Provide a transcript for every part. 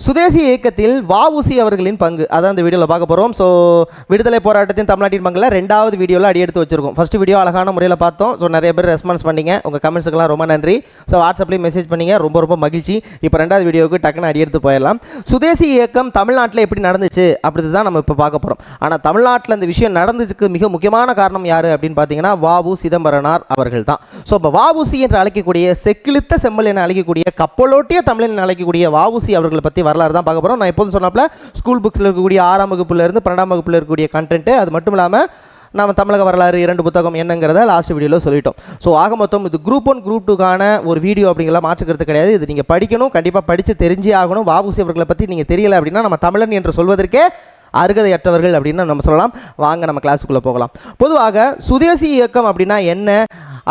சுதேசி இயக்கத்தில் வ.உ.சி அவர்களின் பங்கு அதான் இந்த வீடியோவில் பார்க்க போகிறோம். ஸோ விடுதலை போராட்டத்தின் தமிழ்நாட்டின் பங்கில் 2வது வீடியோவில் அடி எடுத்து வச்சிருக்கோம். ஃபஸ்ட் வீடியோ அழகான முறையில் பார்த்தோம். ஸோ நிறைய பேர் ரெஸ்பான்ஸ் பண்ணிங்க, உங்கள் கமெண்ட்ஸுக்கெல்லாம் ரொம்ப நன்றி. ஸோ வாட்ஸ்அப்லேயும் மெசேஜ் பண்ணிங்க, ரொம்ப மகிழ்ச்சி. இப்போ 2வது வீடியோவுக்கு டக்குன்னு அடி எடுத்து போயிடலாம். சுதேசி இயக்கம் தமிழ்நாட்டில் எப்படி நடந்துச்சு அப்படி தான் நம்ம இப்போ பார்க்க போகிறோம். ஆனால் தமிழ்நாட்டில் இந்த விஷயம் நடந்துச்சுக்கு மிக முக்கியமான காரணம் யார் அப்படின்னு பார்த்தீங்கன்னா வ.உ. சிதம்பரனார் அவர்கள் தான். ஸோ இப்போ வ.உ.சி என்று அழைக்கக்கூடிய செக்கிழுத்த செம்மல் என அழைக்கக்கூடிய கப்பலோட்டிய தமிழ் என அழைக்கக்கூடிய வ.உ.சி அவர்களை பற்றி வரலாறு தான் பார்க்க போகிறோம். நான் எப்போதும் சொன்னாப்புல ஸ்கூல் புக்ஸில் இருக்கக்கூடிய 6ஆம் வகுப்புலேருந்து 12ஆம் வகுப்பில் இருக்கக்கூடிய கண்டென்ட்டு, அது மட்டும் இல்லாமல் நம்ம தமிழக வரலாறு 2 புத்தகம் என்னங்கிறத லாஸ்ட் வீடியோவில் சொல்லிட்டோம். ஸோ ஆக மொத்தம் இது குரூப் 1 குரூப் 2க்கான ஒரு வீடியோ அப்படிங்கலாம் மாற்றுக்கிறது கிடையாது. இது நீங்கள் படிக்கணும், கண்டிப்பாக படித்து தெரிஞ்சே ஆகணும். வ.உ.சி அவர்களை பற்றி நீங்கள் தெரியலை அப்படின்னா நம்ம தமிழன் என்று சொல்வதற்கே அருகதையற்றவர்கள் அப்படின்னு நம்ம சொல்லலாம். வாங்க நம்ம கிளாஸுக்குள்ளே போகலாம். பொதுவாக சுதேசி இயக்கம் அப்படின்னா என்ன,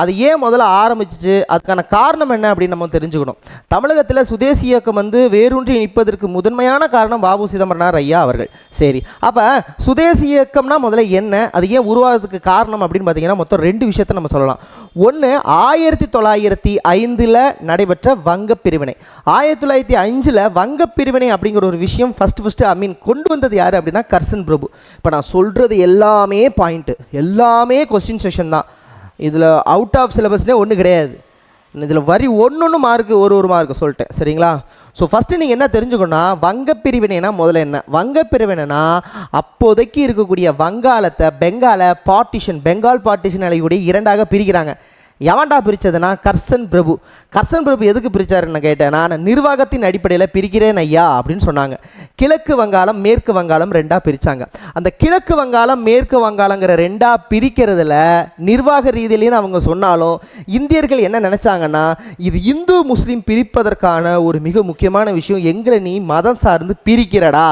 அது ஏன் முதல்ல ஆரம்பிச்சிச்சு, அதுக்கான காரணம் என்ன அப்படின்னு நம்ம தெரிஞ்சுக்கணும். தமிழகத்தில் சுதேசி இயக்கம் வேரூன்றி நிற்பதற்கு முதன்மையான காரணம் வ.உ. சிதம்பரனார் ஐயா அவர்கள். சரி, அப்போ சுதேசி இயக்கம்னா முதல்ல என்ன, அது ஏன் உருவாகிறதுக்கு காரணம் அப்படின்னு பார்த்தீங்கன்னா மொத்தம் 2 விஷயத்தை நம்ம சொல்லலாம். ஒன்று 1905 நடைபெற்ற வங்க பிரிவினை. 1905 வங்க பிரிவினை அப்படிங்கிற ஒரு விஷயம் ஃபஸ்ட்டு கொண்டு வந்தது யார் அப்படின்னா கர்சன் பிரபு. இப்போ நான் சொல்கிறது எல்லாமே பாயிண்ட்டு, எல்லாமே கொஸ்டின் செஷன் தான். இதில் அவுட் ஆஃப் சிலபஸ்னே ஒன்றும் கிடையாது. இதில் வரி ஒன்று மார்க்கு ஒரு மார்க்கு சொல்லிட்டேன், சரிங்களா? ஸோ ஃபஸ்ட்டு நீங்கள் என்ன தெரிஞ்சுக்கணும்னா வங்க பிரிவினைனா முதல்ல என்ன, வங்க பிரிவினைனா அப்போதைக்கு இருக்கக்கூடிய வங்காளத்தை பெங்கால் பார்ட்டிஷன் அழைக்கக்கூடிய 2ஆக பிரிக்கிறாங்க. எவன்டா பிரித்ததுன்னா கர்சன் பிரபு. கர்சன் பிரபு எதுக்கு பிரித்தாருன்னு கேட்டேன். நான் நிர்வாகத்தின் அடிப்படையில் பிரிக்கிறேன் ஐயா அப்படின்னு சொன்னாங்க. கிழக்கு வங்காளம் மேற்கு வங்காளம் 2ஆக பிரித்தாங்க. அந்த கிழக்கு வங்காளம் மேற்கு வங்காளங்கிற 2ஆக பிரிக்கிறதுல நிர்வாக ரீதியிலேன்னு அவங்க சொன்னாலும் இந்தியர்கள் என்ன நினச்சாங்கன்னா இது இந்து முஸ்லீம் பிரிப்பதற்கான ஒரு மிக முக்கியமான விஷயம், எங்களை நீ மதம் சார்ந்து பிரிக்கிறடா,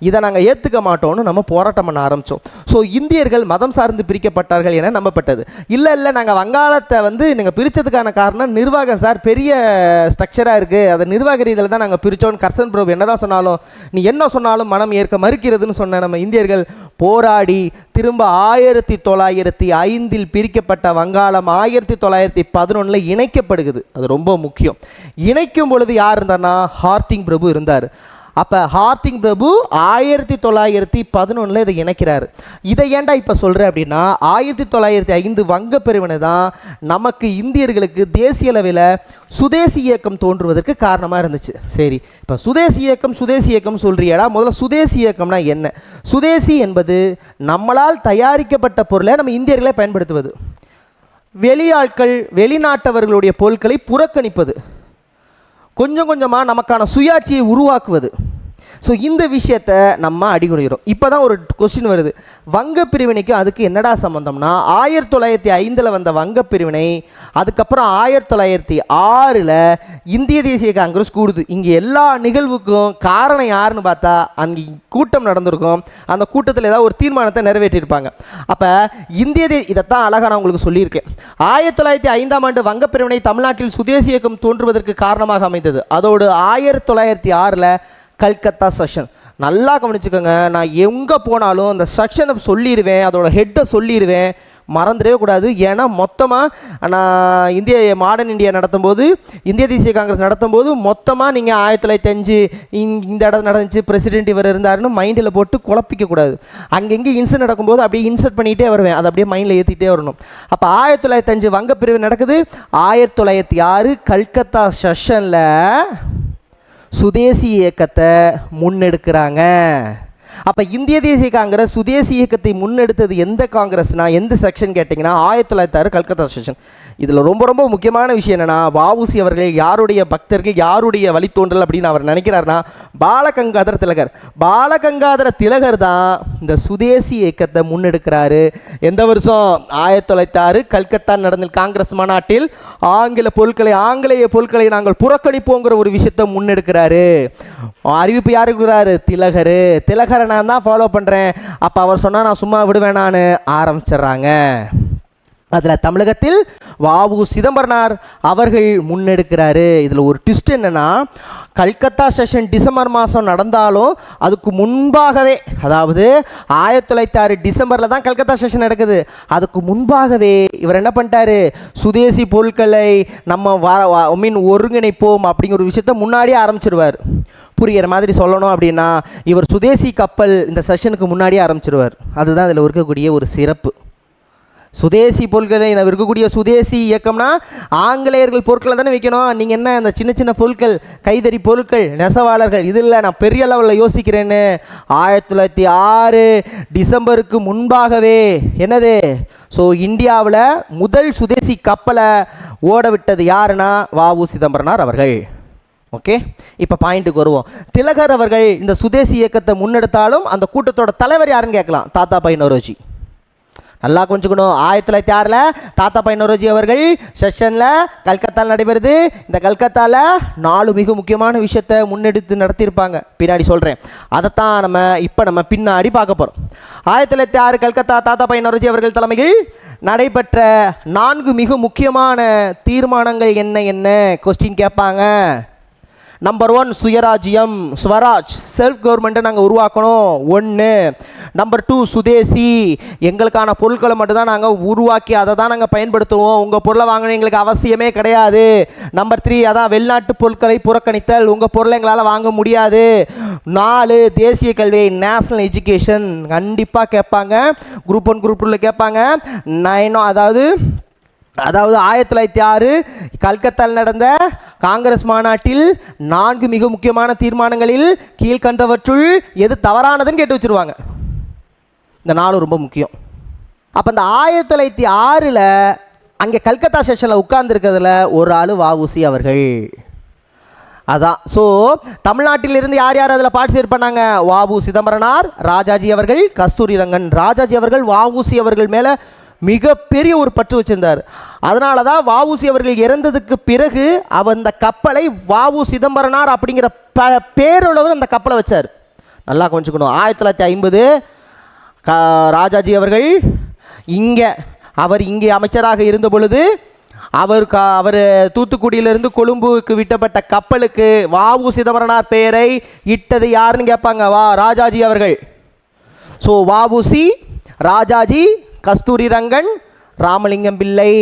இதை நாங்கள் ஏற்றுக்க மாட்டோம்னு நம்ம போராட்டம் பண்ண ஆரம்பித்தோம். ஸோ இந்தியர்கள் மதம் சார்ந்து பிரிக்கப்பட்டார்கள் என நம்பப்பட்டது. இல்லை நாங்கள் வங்காளத்தை நீங்கள் பிரித்ததுக்கான காரணம் நிர்வாகம் சார், பெரிய ஸ்ட்ரக்சராக இருக்குது, அதை நிர்வாக ரீதியில் தான் நாங்கள் பிரித்தோன்னு கர்சன் பிரபு என்ன தான் சொன்னாலும், நீ என்ன சொன்னாலும் மனம் ஏற்க மறுக்கிறதுன்னு சொன்ன நம்ம இந்தியர்கள் போராடி திரும்ப 1905 பிரிக்கப்பட்ட வங்காளம் 1911 இணைக்கப்படுகிறது. அது ரொம்ப முக்கியம். இணைக்கும் பொழுது யார் இருந்தார்னா ஹார்டிங் பிரபு இருந்தார். அப்போ ஹார்டிங் பிரபு 1911 இதை இணைக்கிறார். இதை ஏன்டா இப்போ சொல்கிறேன் அப்படின்னா 1905 வங்க பிரிவினை தான் நமக்கு இந்தியர்களுக்கு தேசிய அளவில் சுதேசி இயக்கம் தோன்றுவதற்கு காரணமாக இருந்துச்சு. சரி, இப்போ சுதேசி இயக்கம் சொல்கிறியடா, முதல்ல சுதேசி இயக்கம்னா என்ன? சுதேசி என்பது நம்மளால் தயாரிக்கப்பட்ட பொருளை நம்ம இந்தியர்களே பயன்படுத்துவது, வெளியாட்கள் வெளிநாட்டவர்களுடைய பொருட்களை புறக்கணிப்பது, கொஞ்சம் கொஞ்சமாக நமக்கான சுயாட்சியை உருவாக்குவது. ஸோ இந்த விஷயத்தை நம்ம அடிக்குறோம். இப்போ தான் ஒரு கொஸ்டின் வருது, வங்க பிரிவினைக்கு அதுக்கு என்னடா சம்மந்தம்னா 1905 வந்த வங்க பிரிவினை, அதுக்கப்புறம் 1906 இந்திய தேசிய காங்கிரஸ் கூடுது. இங்கே எல்லா நிகழ்வுக்கும் காரணம் யாருன்னு பார்த்தா அங்கே கூட்டம் நடந்திருக்கும், அந்த கூட்டத்தில் ஏதாவது ஒரு தீர்மானத்தை நிறைவேற்றியிருப்பாங்க. அப்போ இதைத்தான் அழகாக நான் உங்களுக்கு சொல்லியிருக்கேன். 1905 வங்க பிரிவினை தமிழ்நாட்டில் சுதேசி இயக்கம் தோன்றுவதற்கு காரணமாக அமைந்தது. அதோடு 1906 கல்கத்தா செஷன். நல்லா கவனிச்சுக்கோங்க, நான் எங்கே போனாலும் அந்த செக்ஷனை சொல்லிடுவேன், அதோட ஹெட்டை சொல்லிடுவேன், மறந்துடவே கூடாது. ஏன்னா மொத்தமாக நான் மாடர்ன் இந்தியா நடத்தும்போது, இந்திய தேசிய காங்கிரஸ் நடத்தும்போது மொத்தமாக நீங்கள் 1905 இந்த இடம் நடந்துச்சு, பிரசிடென்ட் இவர் இருந்தாருன்னு மைண்டில் போட்டு குழப்பிக்கக்கூடாது. அங்கங்கே இன்சர்ட் நடக்கும்போது அப்படியே இன்சர்ட் பண்ணிகிட்டே வருவேன், அதை அப்படியே மைண்டில் ஏற்றிக்கிட்டே வரணும். அப்போ 1905 வங்க பிரிவு நடக்குது. 1906 கல்கத்தா செஷனில் சுதேசி இயக்கத்தை முன்னெடுக்கிறாங்க. அப்போ இந்திய தேசிய காங்கிரஸ் சுதேசி இயக்கத்தை முன்னெடுத்தது எந்த காங்கிரஸ்னா, எந்த செக்ஷன் கேட்டிங்கன்னா 1906 கல்கத்தா செக்ஷன். இதில் ரொம்ப முக்கியமான விஷயம் என்னென்னா, வ.உ.சி அவர்கள் யாருடைய பக்தர்கள், யாருடைய வழித்தோன்றல் அப்படின்னு அவர் நினைக்கிறார்னா பாலகங்காதர திலகர் தான் இந்த சுதேசி இயக்கத்தை முன்னெடுக்கிறாரு. எந்த வருஷம்? 1906 கல்கத்தா நடந்த காங்கிரஸ் மாநாட்டில் ஆங்கிலேய பொருட்களை நாங்கள் புறக்கணிப்போங்கிற ஒரு விஷயத்தை முன்னெடுக்கிறாரு. அறிவிப்பு யாரு கொடுக்குறாரு? திலகரை நான் தான் ஃபாலோ பண்ணுறேன். அப்போ அவர் சொன்னால் நான் சும்மா விடுவேனான்னு ஆரம்பிச்சிடுறாங்க. அதில் தமிழகத்தில் வாவு சிதம்பரனார் அவர்கள் முன்னெடுக்கிறாரு. இதில் ஒரு ட்விஸ்ட் என்னென்னா, கல்கத்தா செஷன் டிசம்பர் மாதம் நடந்தாலும் அதுக்கு முன்பாகவே, அதாவது 1906 டிசம்பரில் தான் கல்கத்தா செஷன் நடக்குது. அதுக்கு முன்பாகவே இவர் என்ன பண்ணிட்டாரு, சுதேசி பொருட்களை நம்ம ஒருங்கிணைப்போம் அப்படிங்கிற ஒரு விஷயத்த முன்னாடியே ஆரம்பிச்சிருவார். புரிகிற மாதிரி சொல்லணும் அப்படின்னா, இவர் சுதேசி கப்பல் இந்த செஷனுக்கு முன்னாடியே ஆரம்பிச்சிருவார். அதுதான் இதில் இருக்கக்கூடிய ஒரு சிறப்பு. சுதேசி பொருட்களை இருக்கக்கூடிய சுதேசி இயக்கம்னா ஆங்கிலேயர்கள் பொருட்களை தானே வைக்கணும். நீங்கள் என்ன இந்த சின்ன சின்ன பொருட்கள், கைதறி பொருட்கள், நெசவாளர்கள், இது இல்லை, நான் பெரிய லெவலில் யோசிக்கிறேன்னு 1906 டிசம்பருக்கு முன்பாகவே என்னது, ஸோ இந்தியாவில் முதல் சுதேசி கப்பலை ஓட விட்டது யாருன்னா வாவு சிதம்பரனார் அவர்கள். ஓகே, இப்போ பாயிண்ட்டுக்கு வருவோம். திலகர் அவர்கள் இந்த சுதேசி இயக்கத்தை முன்னெடுத்தாலும் அந்த கூட்டத்தோட தலைவர் யாருன்னு கேட்கலாம், தாத்தாபாய் நௌரோஜி. நல்லா கொஞ்சிக்கணும். 1906 தாத்தாபாய் நௌரோஜி அவர்கள் செஷனில் கல்கத்தாவில் நடைபெறுது. இந்த கல்கத்தாவில் 4 மிக முக்கியமான விஷயத்தை முன்னெடுத்து நடத்தியிருப்பாங்க, பின்னாடி சொல்கிறேன். அதைத்தான் நம்ம பின்னாடி பார்க்க போகிறோம். 1906 கல்கத்தா தாத்தாபாய் நௌரோஜி அவர்கள் தலைமையில் நடைபெற்ற 4 மிக முக்கியமான தீர்மானங்கள் என்ன கொஸ்டின் கேட்பாங்க. நம்பர் 1 சுயராஜ்யம், ஸ்வராஜ், செல்ஃப் கவர்மெண்ட்டை நாங்கள் உருவாக்கணும் 1. நம்பர் 2 சுதேசி, எங்களுக்கான பொருட்களை மட்டும்தான் நாங்கள் உருவாக்கி அதை தான் நாங்கள் பயன்படுத்துவோம், உங்கள் பொருளை வாங்கணும் எங்களுக்கு அவசியமே கிடையாது. நம்பர் 3 அதான் வெளிநாட்டு பொருட்களை புறக்கணித்தல், உங்கள் பொருளை எங்களால் வாங்க முடியாது. 4 தேசிய கல்வி, நேஷனல் எஜுகேஷன் கண்டிப்பாக கேட்பாங்க. குரூப் 1 குரூப் 2 கேட்பாங்க. 9 அதாவது 1906 கல்கத்தாவில் நடந்த காங்கிரஸ் மாநாட்டில் 4 மிக முக்கியமான தீர்மானங்களில் கீழ்கண்டவற்றுள் எது தவறானதுன்னு கேட்டு வச்சுருவாங்க. இந்த 4 ரொம்ப முக்கியம். அப்போ இந்த 1906 அங்கே கல்கத்தா செஷனில் உட்கார்ந்துருக்கிறதுல ஒரு ஆள் வஉசி அவர்கள். அதான், ஸோ தமிழ்நாட்டிலிருந்து யார் யார் அதில் பார்ட்டிசிபேட் பண்ணாங்க, வாவு சிதம்பரனார், ராஜாஜி அவர்கள், கஸ்தூரி ரங்கன். ராஜாஜி அவர்கள் வஉசி அவர்கள் மேலே மிகப்பெரிய ஒரு பற்று வச்சிருந்தார். அதனால தான் வஉசி அவர்கள் இறந்ததுக்கு பிறகு அந்த கப்பலை வாவு சிதம்பரனார் அப்படிங்கிற பேரோட அந்த கப்பலை வச்சார். நல்லா கொஞ்சிக்கணும். 1950 ராஜாஜி அவர்கள் இங்கே அமைச்சராக இருந்த பொழுது அவர் தூத்துக்குடியிலிருந்து கொழும்புக்கு விட்டப்பட்ட கப்பலுக்கு வாவு சிதம்பரனார் பெயரை இட்டது யாருன்னு கேட்பாங்க, ராஜாஜி அவர்கள். ஸோ வஉசி, ராஜாஜி, கஸ்தூரி ரங்கன், ராமலிங்கம் பிள்ளை,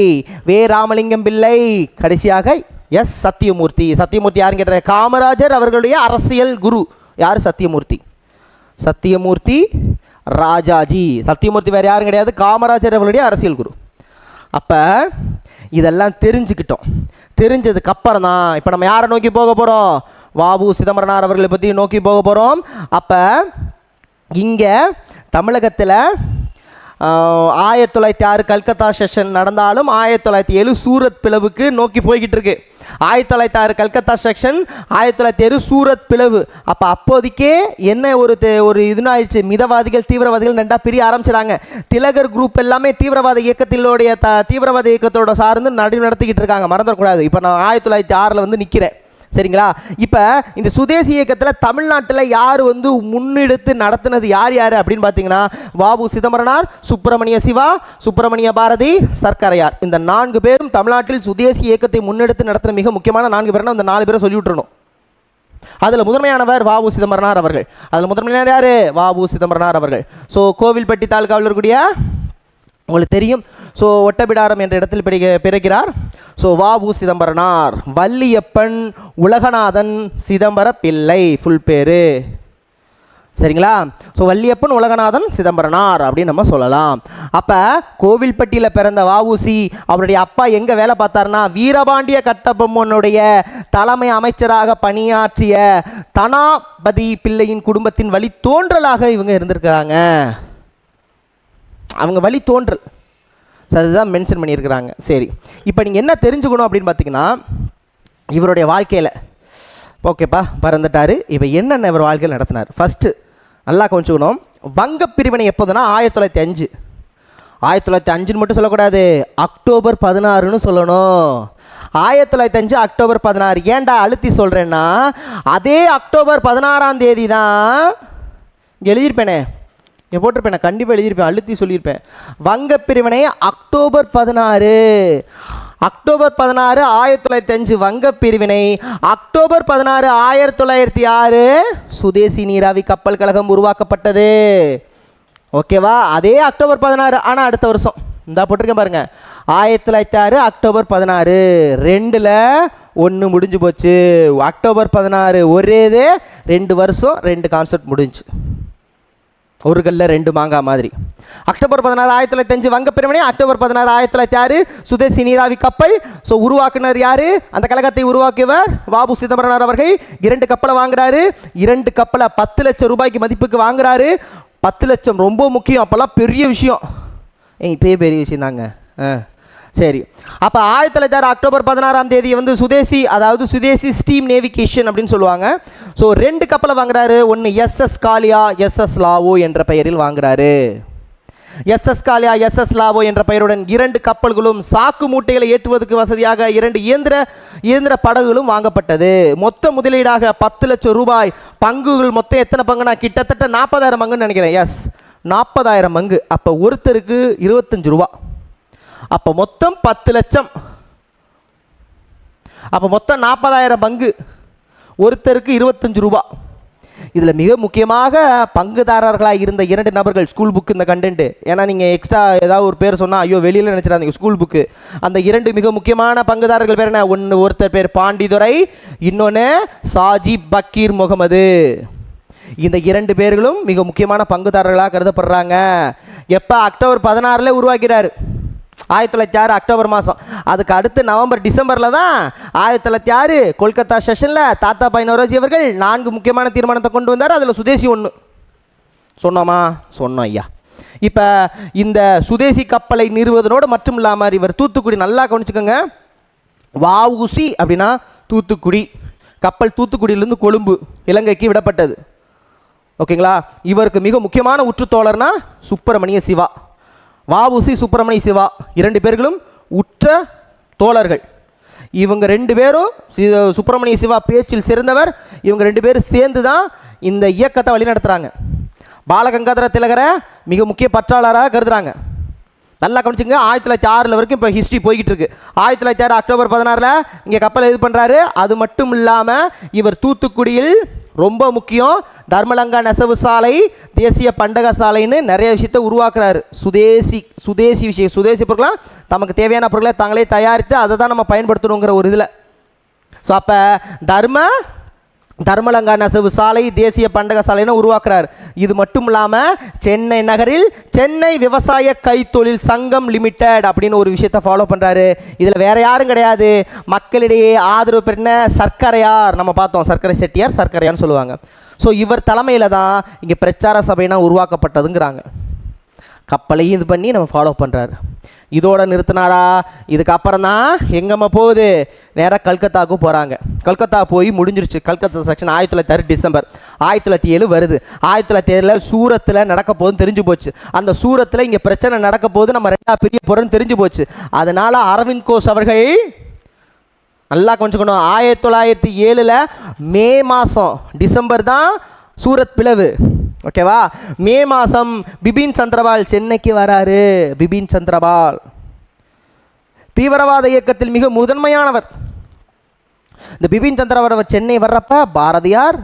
ராமலிங்கம் பிள்ளை, கடைசியாக சத்தியமூர்த்தி. சத்தியமூர்த்தி யாருன்னு கேட்ட, காமராஜர் அவர்களுடைய அரசியல் குரு யார், சத்தியமூர்த்தி ராஜாஜி. சத்தியமூர்த்தி வேறு யாரும் கிடையாது, காமராஜர் அவர்களுடைய அரசியல் குரு. அப்போ இதெல்லாம் தெரிஞ்சுக்கிட்டோம். தெரிஞ்சதுக்கு அப்புறம் தான் இப்போ நம்ம யாரை நோக்கி போக போகிறோம், வாவு சிதம்பரனார் அவர்களை பற்றி நோக்கி போக போகிறோம். அப்போ இங்கே தமிழகத்தில் 1906 கல்கத்தா செஷன் நடந்தாலும் 1907 சூரத் பிளவுக்கு நோக்கி போய்கிட்டு இருக்கு. 1906 கல்கத்தா செக்ஷன், 1907 சூரத் பிளவு. அப்போதைக்கே என்ன ஒரு இதுனாயிடுச்சு, மிதவாதிகள் தீவிரவாதிகள் ரெண்டா பிரிய ஆரம்பிச்சிடாங்க. திலகர் குரூப் எல்லாமே தீவிரவாத இயக்கத்தோட சார்ந்து நடத்திக்கிட்டு இருக்காங்க, மறந்துடக்கூடாது. இப்போ நான் 1906 நிற்கிறேன், சரிங்களா? இப்போ இந்த சுதேசி இயக்கத்தில் தமிழ்நாட்டில் யார் முன்னெடுத்து நடத்தினது யார் அப்படின்னு பார்த்தீங்கன்னா, வாவு சிதம்பரனார், சுப்பிரமணிய சிவா, சுப்பிரமணிய பாரதி, சர்க்கரையார். இந்த 4 பேரும் தமிழ்நாட்டில் சுதேசி இயக்கத்தை முன்னெடுத்து நடத்தின மிக முக்கியமான 4 பேர். இந்த 4 பேரை சொல்லி விட்டுறணும். அதில் முதன்மையானவர் வாவு சிதம்பரனார் அவர்கள். அதில் முதன்மையான யார், வாவு சிதம்பரனார் அவர்கள். ஸோ கோவில்பட்டி தாலுகாவில் இருக்கக்கூடிய உங்களுக்கு தெரியும், ஸோ ஒட்டபிடாரம் என்ற இடத்தில் பிறக்கிறார். ஸோ வாவு சிதம்பரனார், வள்ளியப்பன் உலகநாதன் சிதம்பர பிள்ளை, ஃபுல் பேரு, சரிங்களா? ஸோ வள்ளியப்பன் உலகநாதன் சிதம்பரனார் அப்படின்னு நம்ம சொல்லலாம். அப்போ கோவில்பட்டியில் பிறந்த வஉசி அவருடைய அப்பா எங்கே வேலை பார்த்தாருன்னா, வீரபாண்டிய கட்டபொம்மனுடைய தலைமை அமைச்சராக பணியாற்றிய தனாபதி பிள்ளையின் குடும்பத்தின் வழி தோன்றலாக இவங்க இருந்திருக்கிறாங்க. அவங்க வழி தோன்றல், அதுதான் மென்ஷன் பண்ணியிருக்கிறாங்க. சரி, இப்போ நீங்கள் என்ன தெரிஞ்சுக்கணும் அப்படின்னு பார்த்தீங்கன்னா, இவருடைய வாழ்க்கையில் ஓகேப்பா பிறந்துட்டார். இப்போ என்னென்ன இவர் வாழ்க்கையில் நடத்தினார் ஃபஸ்ட்டு நல்லா கொஞ்சிக்கணும். வங்க பிரிவினை எப்போதுன்னா 1905. 1905 மட்டும் சொல்லக்கூடாது, அக்டோபர் 16 சொல்லணும். 1905 அக்டோபர் 16. ஏன்டா அழுத்தி சொல்கிறேன்னா, அதே அக்டோபர் 16 தான் எழுதியிருப்பேனே, போட்டிருப்பேன், நான் கண்டிப்பாக எழுதியிருப்பேன், அழுத்தி சொல்லியிருப்பேன். வங்க பிரிவினை அக்டோபர் 16, அக்டோபர் 16 1905 வங்க பிரிவினை. அக்டோபர் 16 1906 சுதேசி நீராவி கப்பல் கழகம் உருவாக்கப்பட்டது. ஓகேவா? அதே அக்டோபர் 16, ஆனால் அடுத்த வருஷம் இந்த போட்டிருக்கேன் பாருங்க, 1906 அக்டோபர் 16, 2ல் 1 முடிஞ்சு போச்சு. அக்டோபர் 16 ஒரேது, 2 வருஷம் 2 கான்செப்ட் முடிஞ்சு, ஒரு கல்ல 2 மாங்காய் மாதிரி. அக்டோபர் 16 1905 வங்க பிரிவினை, அக்டோபர் 16 1906 சுதேசி நீராவி கப்பல். ஸோ உருவாக்குனர் யாரு? அந்த கழகத்தை உருவாக்கியவர் வாபு சிதம்பரனார் அவர்கள். 2 கப்பலை வாங்குறாரு. 2 கப்பலை 10 லட்சம் ரூபாய்க்கு மதிப்புக்கு வாங்குறாரு. 10 லட்சம் ரொம்ப முக்கியம், அப்போல்லாம் பெரிய விஷயம். இப்பயே பெரிய விஷயம் தாங்க. சரி, அப்போ 1906 அக்டோபர் 16 வந்து சுதேசி, அதாவது சுதேசி ஸ்டீம் நேவிகேஷன் அப்படின்னு சொல்லுவாங்க. ஸோ 2 கப்பலை வாங்குறாரு. ஒன்று எஸ்எஸ் காலியா, எஸ்எஸ் லாவோ என்ற பெயரில் வாங்குறாரு. எஸ்எஸ் காலியா, எஸ்எஸ் லாவோ என்ற பெயருடன் 2 கப்பல்களும் சாக்கு மூட்டைகளை ஏற்றுவதற்கு வசதியாக 2 இயந்திர படகுகளும் வாங்கப்பட்டது. மொத்த முதலீடாக 10 லட்சம் ரூபாய். பங்குகள் மொத்தம் எத்தனை பங்குனா கிட்டத்தட்ட 40,000 பங்குன்னு நினைக்கிறேன். எஸ், 40,000 பங்கு. அப்போ ஒருத்தருக்கு 25 ரூபா. அப்போ மொத்தம் 10 லட்சம். அப்போ மொத்தம் 40,000 பங்கு, ஒருத்தருக்கு 25 ரூபா. இதில் மிக முக்கியமாக பங்குதாரர்களாக இருந்த 2 நபர்கள், ஸ்கூல் புக்கு இந்த கண்டென்ட், ஏன்னா நீங்கள் எக்ஸ்ட்ரா ஏதாவது ஒரு பேர் சொன்னால் ஐயோ வெளியில் நினச்சிடாதீங்க, ஸ்கூல் புக்கு. அந்த 2 மிக முக்கியமான பங்குதாரர்கள் பேர் என்ன? ஒருத்தர் பேர் பாண்டிதுரை, இன்னொன்று சாஜிப் பக்கீர் முகமது. இந்த 2 பேர்களும் மிக முக்கியமான பங்குதாரர்களாக கருதப்படுறாங்க. எப்போ? அக்டோபர் 16 உருவாக்கிறார், 1906 அக்டோபர் மாதம். அதுக்கு அடுத்து நவம்பர் டிசம்பரில் தான் 1906 கொல்கத்தா செஷனில் தாத்தா பாய் நவரோஜி அவர்கள் 4 முக்கியமான தீர்மானத்தை கொண்டு வந்தார். அதில் சுதேசி 1 சொன்னோமா? சொன்னோம் ஐயா. இப்போ இந்த சுதேசி கப்பலை நிறுவதனோடு மட்டும் இல்லாமல் இவர் தூத்துக்குடி, நல்லா கவனிச்சுக்கோங்க, வஉசி அப்படின்னா தூத்துக்குடி. கப்பல் தூத்துக்குடியிலேருந்து கொழும்பு இலங்கைக்கு விடப்பட்டது. ஓகேங்களா? இவருக்கு மிக முக்கியமான உற்று தோழர்னா சுப்பிரமணிய சிவா. வஉசி சுப்பிரமணிய சிவா 2 பேர்களும் உற்ற தோழர்கள். இவங்க 2 பேரும், சுப்பிரமணிய சிவா பேச்சில் சிறந்தவர், இவங்க 2 பேரும் சேர்ந்து தான் இந்த இயக்கத்தை வழி நடத்துகிறாங்க. பாலகங்காதர திலகரை மிக முக்கிய பற்றாளராக கருதுகிறாங்க. நல்லா கவனிச்சுங்க, 1906 வரைக்கும் இப்போ ஹிஸ்ட்ரி போய்கிட்டு இருக்கு. 1906 அக்டோபர் 16 இங்கே கப்பல் இது பண்ணுறாரு. அது மட்டும் இல்லாமல் இவர் தூத்துக்குடியில் ரொம்ப முக்கியம், தர்மலங்கா நெசவு சாலை, தேசிய பண்டக சாலைன்னு நிறைய விஷயத்தை உருவாக்குறாரு. சுதேசி விஷயம், சுதேசி பொருட்களாம் நமக்கு தேவையான பொருட்களை தாங்களே தயாரித்து அதை தான் நம்ம பயன்படுத்தணுங்கிற ஒரு இதில். ஸோ அப்போ தர்மலங்கா நெசவு சாலை, தேசிய பண்டக சாலைன்னு உருவாக்குறார். இது மட்டும் இல்லாமல் சென்னை நகரில் சென்னை விவசாய கைத்தொழில் சங்கம் லிமிடெட் அப்படின்னு ஒரு விஷயத்தை ஃபாலோ பண்ணுறாரு. இதில் வேற யாரும் கிடையாது, மக்களிடையே ஆதரவு பெற்ற சர்க்கரையார், நம்ம பார்த்தோம் சர்க்கரை செட்டியார், சர்க்கரையார்னு சொல்லுவாங்க. ஸோ இவர் தலைமையில் தான் இங்கே பிரச்சார சபைனா உருவாக்கப்பட்டதுங்கிறாங்க. கப்பலையும் இது பண்ணி நம்ம ஃபாலோ பண்ணுறாரு. இதோட நிறுத்தினாரா? இதுக்கப்புறம் தான் எங்கம்மா போகுது? நேராக கல்கத்தாவுக்கு போகிறாங்க. கல்கத்தா போய் முடிஞ்சிருச்சு. Calcutta section 1906 December. 1907 வருது. 1907 சூரத்தில் நடக்க போகுதுன்னு தெரிஞ்சு போச்சு. அந்த சூரத்தில் இங்கே பிரச்சனை நடக்க போகுது, நம்ம 2 பிரிய போகிறோன்னு தெரிஞ்சு போச்சு. அதனால் அரவிந்த் கோஷ் அவர்கள், நல்லா கொஞ்சம் 1907 மே மாதம், டிசம்பர் தான் சூரத் பிளவு. ஓகேவா? மே மாதம் பிபின் சந்திரபால் சென்னைக்கு வராரு. பிபின் சந்திரபால் தீவிரவாத இயக்கத்தில் மிக முதன்மையானவர். இந்த பிபின் சந்திரபால் அவர் சென்னை வர்றப்ப பாரதியார்,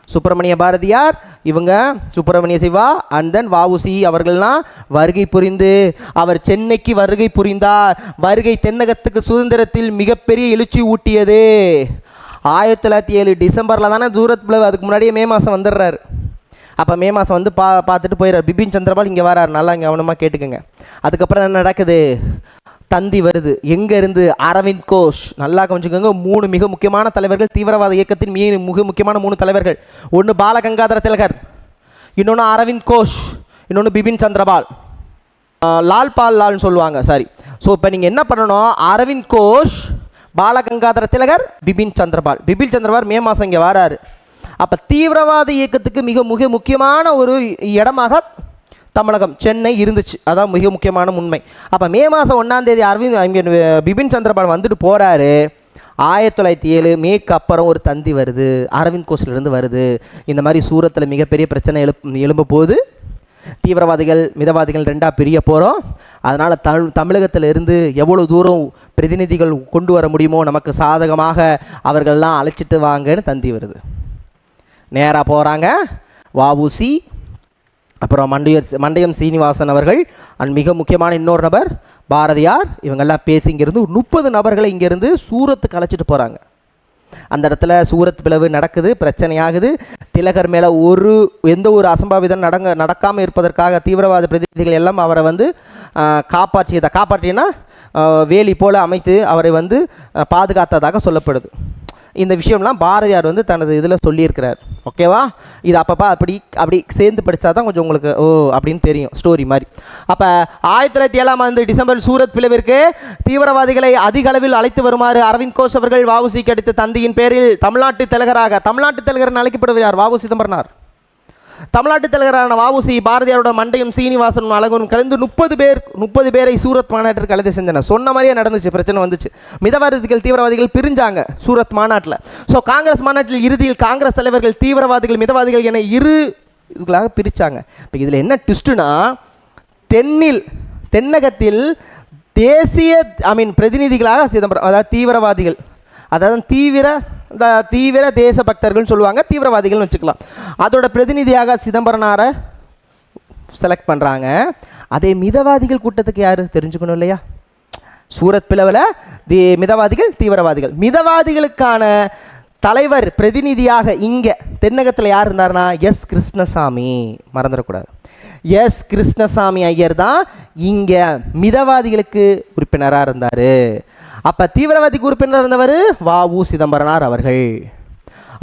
சுப்பிரமணிய பாரதியார், இவங்க சுப்பிரமணிய சிவா அண்ட் தென் வஉசி அவர்கள்லாம் வருகை புரிந்து அவர் சென்னைக்கு வருகை புரிந்தார். வருகை தென்னகத்துக்கு சுதந்திரத்தில் மிகப்பெரிய எழுச்சி ஊட்டியது. 1907 டிசம்பரில் தானே சூரத் பிளவு. அதுக்கு முன்னாடியே மே மாதம் வந்துடுறாரு. அப்போ மே மாதம் வந்து பார்த்துட்டு போயிடுறார். பிபின் சந்திரபால் இங்கே வரார். நல்லா இங்கே கவனமாக கேட்டுக்கோங்க. அதுக்கப்புறம் என்ன நடக்குது? தந்தி வருது. எங்கேருந்து? அரவிந்த் கோஷ். நல்லா கவனிச்சுக்கோங்க, 3 மிக முக்கியமான தலைவர்கள், தீவிரவாத இயக்கத்தின் மிக முக்கியமான 3 தலைவர்கள். ஒன்று பாலகங்காதர திலகர், இன்னொன்று அரவிந்த் கோஷ், இன்னொன்று பிபின் சந்திரபால். லால்னு சொல்லுவாங்க, சாரி. ஸோ இப்போ நீங்கள் என்ன பண்ணணும்? அரவிந்த் கோஷ், பாலகங்காதர திலகர், பிபின் சந்திரபால். பிபின் சந்திரபால் மே மாதம் இங்கே வராரு. அப்போ தீவிரவாத இயக்கத்துக்கு மிக முக்கியமான ஒரு இடமாக தமிழகம், சென்னை இருந்துச்சு. அதான் மிக முக்கியமான உண்மை. அப்போ மே மாதம் 1ஆம் தேதி பிபின் சந்திரபால் வந்துட்டு போகிறாரு. 1907 மேக்கு அப்புறம் ஒரு தந்தி வருது, அரவிந்த் கோஷ்லேருந்து வருது. இந்த மாதிரி சூரத்தில் மிகப்பெரிய பிரச்சனை எழும்ப போது தீவிரவாதிகள் மிதவாதிகள் ரெண்டாக பிரிய போகிறோம். அதனால் தமிழகத்தில் இருந்து எவ்வளோ தூரம் பிரதிநிதிகள் கொண்டு வர முடியுமோ நமக்கு சாதகமாக அவர்கள்லாம் அழைச்சிட்டு வாங்கன்னு தந்தி வருது. நேராக போகிறாங்க. வஉசி, அப்புறம் மண்டையம் சீனிவாசன் அவர்கள், அண்ட் மிக முக்கியமான இன்னொரு நபர் பாரதியார், இவங்கெல்லாம் பேசி இங்கேருந்து 30 நபர்களை இங்கேருந்து சூரத்துக்கு அழைச்சிட்டு போகிறாங்க. அந்த இடத்துல சூரத் பிளவு நடக்குது, பிரச்சனையாகுது. திலகர் மேலே எந்த ஒரு அசம்பாவிதம் நடக்காமல் இருப்பதற்காக தீவிரவாத பிரதிநிதிகள் எல்லாம் அவரை காப்பாற்றினா வேலி போல் அமைத்து அவரை பாதுகாத்ததாக சொல்லப்படுது. இந்த விஷயம்லாம் பாரதியார் தனது இதில் சொல்லியிருக்கிறார். ஓகேவா? இது அப்பப்போ அப்படி சேர்ந்து படித்தா தான் கொஞ்சம் உங்களுக்கு அப்படின்னு தெரியும், ஸ்டோரி மாதிரி. அப்போ 1907 டிசம்பர் சூரத் பிளவிற்கு தீவிரவாதிகளை அதிக அளவில் அழைத்து வருமாறு அரவிந்த் கோஷ் அவர்கள் வஉசிக்கு அளித்த தந்தியின் பேரில் தமிழ்நாட்டு தலைவர் அழைக்கப்படுவார் யார்? வஉசி சிதம்பரனார். தமிழ்நாட்டு தலைவரான வஉசி பாரதியாரோட மண்டையும் சீனிவாசனும் அழகனும் கலந்து 30 பேரை சூரத் மாநாட்டிற்கு அழைத்து சென்றனர். சொன்ன மாதிரியே நடந்துச்சு, பிரச்சனை வந்துச்சு. மிதவாதிகள் தீவிரவாதிகள் பிரிஞ்சாங்க சூரத் மாநாட்டில். ஸோ காங்கிரஸ் மாநாட்டில் இறுதியில் காங்கிரஸ் தலைவர்கள் தீவிரவாதிகள் மிதவாதிகள் என இதுகளாக பிரித்தாங்க. இப்போ இதில் என்ன ட்விஸ்ட்டுனா, தென்னகத்தில் தேசிய பிரதிநிதிகளாக சிதம்பரம், அதாவது தீவிரவாதிகள், அதாவது தீவிர தேசபக்தர்கள் சொல்லுவாங்க, தீவிரவாதிகள் வச்சுக்கலாம். அதோட பிரதிநிதியாக சிதம்பரனாரை செலக்ட் பண்ணுறாங்க. அதே மிதவாதிகள் கூட்டத்துக்கு யார் தெரிஞ்சுக்கணும் இல்லையா? சூரத் பிளவில் மிதவாதிகள் தீவிரவாதிகள். மிதவாதிகளுக்கான தலைவர் பிரதிநிதியாக இங்கே தென்னகத்தில் யார் இருந்தார்னா எஸ் கிருஷ்ணசாமி. மறந்துடக்கூடாது, எஸ் கிருஷ்ணசாமி ஐயர் தான் இங்கே மிதவாதிகளுக்கு உறுப்பினராக இருந்தார். அப்போ தீவிரவாதிக்கு உறுப்பினர் இருந்தவர் வஉ சிதம்பரனார் அவர்கள்.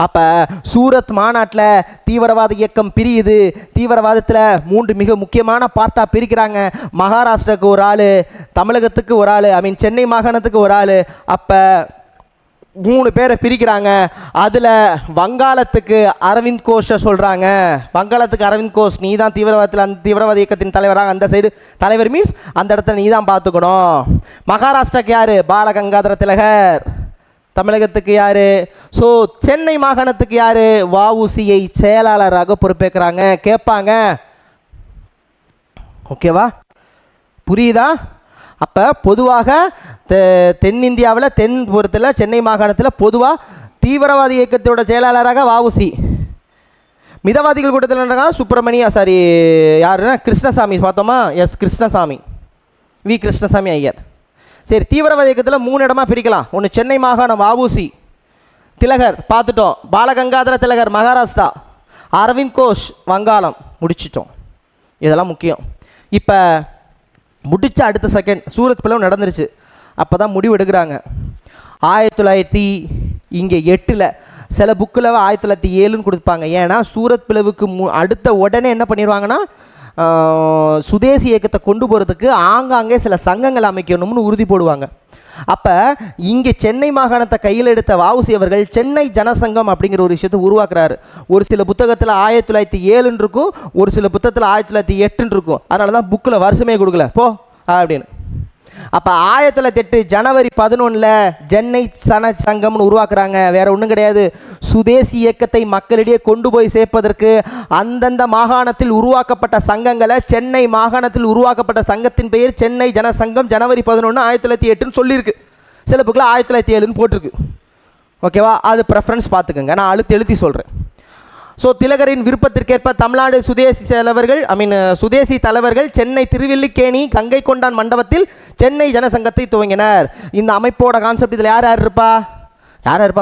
அப்போ சூரத் மாநாட்டில் தீவிரவாத இயக்கம் பிரியுது. தீவிரவாதத்தில் 3 மிக முக்கியமான பார்ட்டாக பிரிக்கிறாங்க. மகாராஷ்டிராவுக்கு ஒரு ஆள், தமிழகத்துக்கு ஒரு ஆள், சென்னை மாகாணத்துக்கு ஒரு ஆள். அப்போ 3 பேரை பிரிக்கிறாங்க. அதில் வங்காளத்துக்கு அரவிந்த் கோஷை சொல்கிறாங்க. வங்காளத்துக்கு அரவிந்த் கோஷ், நீ தான் தீவிரவாதத்தில் அந்த தீவிரவாத இயக்கத்தின் தலைவராக, அந்த சைடு தலைவர் மீன்ஸ் அந்த இடத்துல நீ தான் பார்த்துக்கணும். மகாராஷ்டிராக்கு யார்? பாலகங்காதர திலகர். தமிழகத்துக்கு யார்? ஸோ சென்னை மாகாணத்துக்கு யார்? வஉசியை செயலாளராக பொறுப்பேற்கிறாங்க. கேட்பாங்க, ஓகேவா? புரியுதா? அப்போ பொதுவாக தென்னிந்தியாவில் தென்புறத்தில் சென்னை மாகாணத்தில் பொதுவாக தீவிரவாத இயக்கத்தோட செயலாளராக வஉசி, மிதவாதிகள் கூட்டத்தில் சுப்பிரமணிய யாருன்னா கிருஷ்ணசாமி பார்த்தோமா? S Krishnaswamy, V Krishnaswamy Iyer. சரி, தீவிரவாத இயக்கத்தில் 3 இடமா பிரிக்கலாம். ஒன்று சென்னை மாகாணம் வஉசி திலகர் பார்த்துட்டோம், பாலகங்காதர திலகர் மகாராஷ்டிரா, அரவிந்த் கோஷ் வங்காளம், முடிச்சிட்டோம். இதெல்லாம் முக்கியம். இப்போ முடிச்ச அடுத்த செகண்ட் சூரத் பிளவு நடந்துருச்சு. அப்போ தான் முடிவு எடுக்கிறாங்க. 1908 சில புக்கில் 1907 கொடுப்பாங்க. ஏன்னா சூரத் பிளவுக்கு அடுத்த உடனே என்ன பண்ணிடுவாங்கன்னா சுதேசி இயக்கத்தை கொண்டு போகிறதுக்கு ஆங்காங்கே சில சங்கங்கள் அமைக்கணும்னு உறுதி போடுவாங்க. அப்போ இங்கே சென்னை மாகாணத்தை கையில் எடுத்த வஉசி அவர்கள் சென்னை ஜனசங்கம் அப்படிங்கிற ஒரு விஷயத்தை உருவாக்குறாரு. ஒரு சில புத்தகத்தில் 1907 இருக்கும், ஒரு சில புத்தகத்தில் 1908 இருக்கும். அதனால தான் புக்கில் வருஷமே கொடுக்கல போ அப்படின்னு. அப்போ 1908 ஜனவரி 11 சென்னை சங்கம்னு உருவாக்குறாங்க. வேற ஒன்றும் கிடையாது, சுதேசி இயக்கத்தை மக்களிடையே கொண்டு போய் சேர்ப்பதற்கு அந்தந்த மாகாணத்தில் உருவாக்கப்பட்ட சங்கங்களை, சென்னை மாகாணத்தில் உருவாக்கப்பட்ட சங்கத்தின் பெயர் சென்னை ஜனசங்கம், ஜனவரி 11 1908 சொல்லியிருக்கு. சில புக்கில் 1907 போட்டிருக்கு. ஓகேவா? அது ப்ரெஃபரன்ஸ் பார்த்துக்கோங்க, நான் எழுதி சொல்கிறேன். ஸோ திலகரின் விருப்பத்திற்கேற்ப தமிழ்நாடு சுதேசி தலைவர்கள் சென்னை திருவல்லிக்கேணி கங்கை கொண்டான் மண்டபத்தில் சென்னை ஜனசங்கத்தை துவங்கினர். இந்த அமைப்போட கான்செப்ட் இதில் யார் இருப்பா?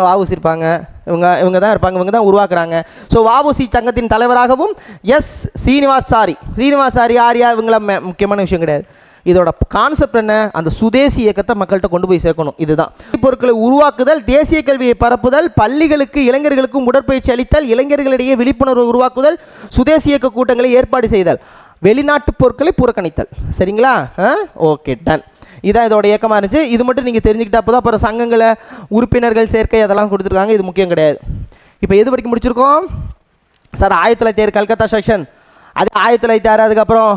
வஉசி இருப்பாங்க. இவங்க தான் இருப்பாங்க, இவங்க தான் உருவாக்குறாங்க. ஸோ வஉசி சங்கத்தின் தலைவராகவும் எஸ் சீனிவாசாரி ஆரியா இவங்கள முக்கியமான விஷயம் கிடையாது. இதோட கான்செப்ட் என்ன? அந்த சுதேசி இயக்கத்தை மக்கள்கிட்ட கொண்டு போய் சேர்க்கணும். இதுதான் பொருட்களை உருவாக்குதல், தேசிய கல்வியை பரப்புதல், பள்ளிகளுக்கு இளைஞர்களுக்கும் உடற்பயிற்சி அளித்தல், இளைஞர்களிடையே விழிப்புணர்வு உருவாக்குதல், சுதேசி இயக்க கூட்டங்களை ஏற்பாடு செய்தல், வெளிநாட்டு பொருட்களை புறக்கணித்தல். சரிங்களா? Okay, done. இதான் இதோட இயக்கமாக இருந்துச்சு. இது மட்டும் நீங்கள் தெரிஞ்சுக்கிட்டா அப்போ தான் அப்புறம் சங்கங்களை உறுப்பினர்கள் சேர்க்கை அதெல்லாம் கொடுத்துருக்காங்க. இது முக்கியம் கிடையாது. இப்போ எது வரைக்கும் முடிச்சிருக்கோம் சார்? 1907 கல்கத்தா செக்ஷன், அது 1906. அதுக்கப்புறம்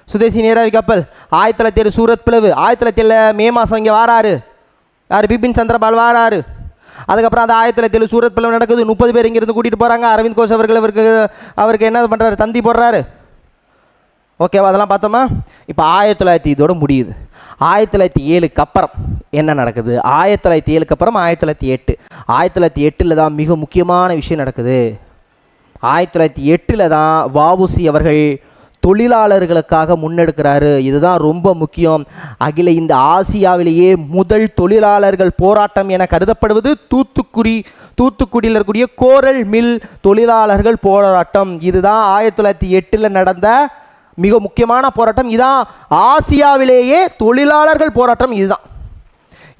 சுதேசி நீராவி கப்பல், 1907 சூரத் பிளவு, 1907 மே மாதம் இங்கே வாராரு யார்? பிபின் சந்திரபால் வாராரு. அதுக்கப்புறம் அந்த 1907 சூரத் பிளவு நடக்குது. 30 பேர் இங்கேருந்து கூட்டிகிட்டு போகிறாங்க. அரவிந்த் கோஷ் அவர்கள் அவருக்கு என்ன பண்ணுறாரு? தந்தி போடுறாரு. ஓகேவா? அதெல்லாம் பார்த்தோமா? இப்போ 1900 இதோட முடியுது. 1907க்கு அப்புறம் என்ன நடக்குது? 1907க்கு அப்புறம் 1908. 1908 தான் மிக முக்கியமான விஷயம் நடக்குது. 1908 தான் வஉசி அவர்கள் தொழிலாளர்களுக்காக முன்னெடுக்கிறாரு. இதுதான் ரொம்ப முக்கியம். அகில இந்த ஆசியாவிலேயே முதல் தொழிலாளர்கள் போராட்டம் என கருதப்படுவது தூத்துக்குடியில் இருக்கக்கூடிய கோரல் மில் தொழிலாளர்கள் போராட்டம். இதுதான் 1908 நடந்த மிக முக்கியமான போராட்டம். இதான் ஆசியாவிலேயே தொழிலாளர்கள் போராட்டம். இதுதான்.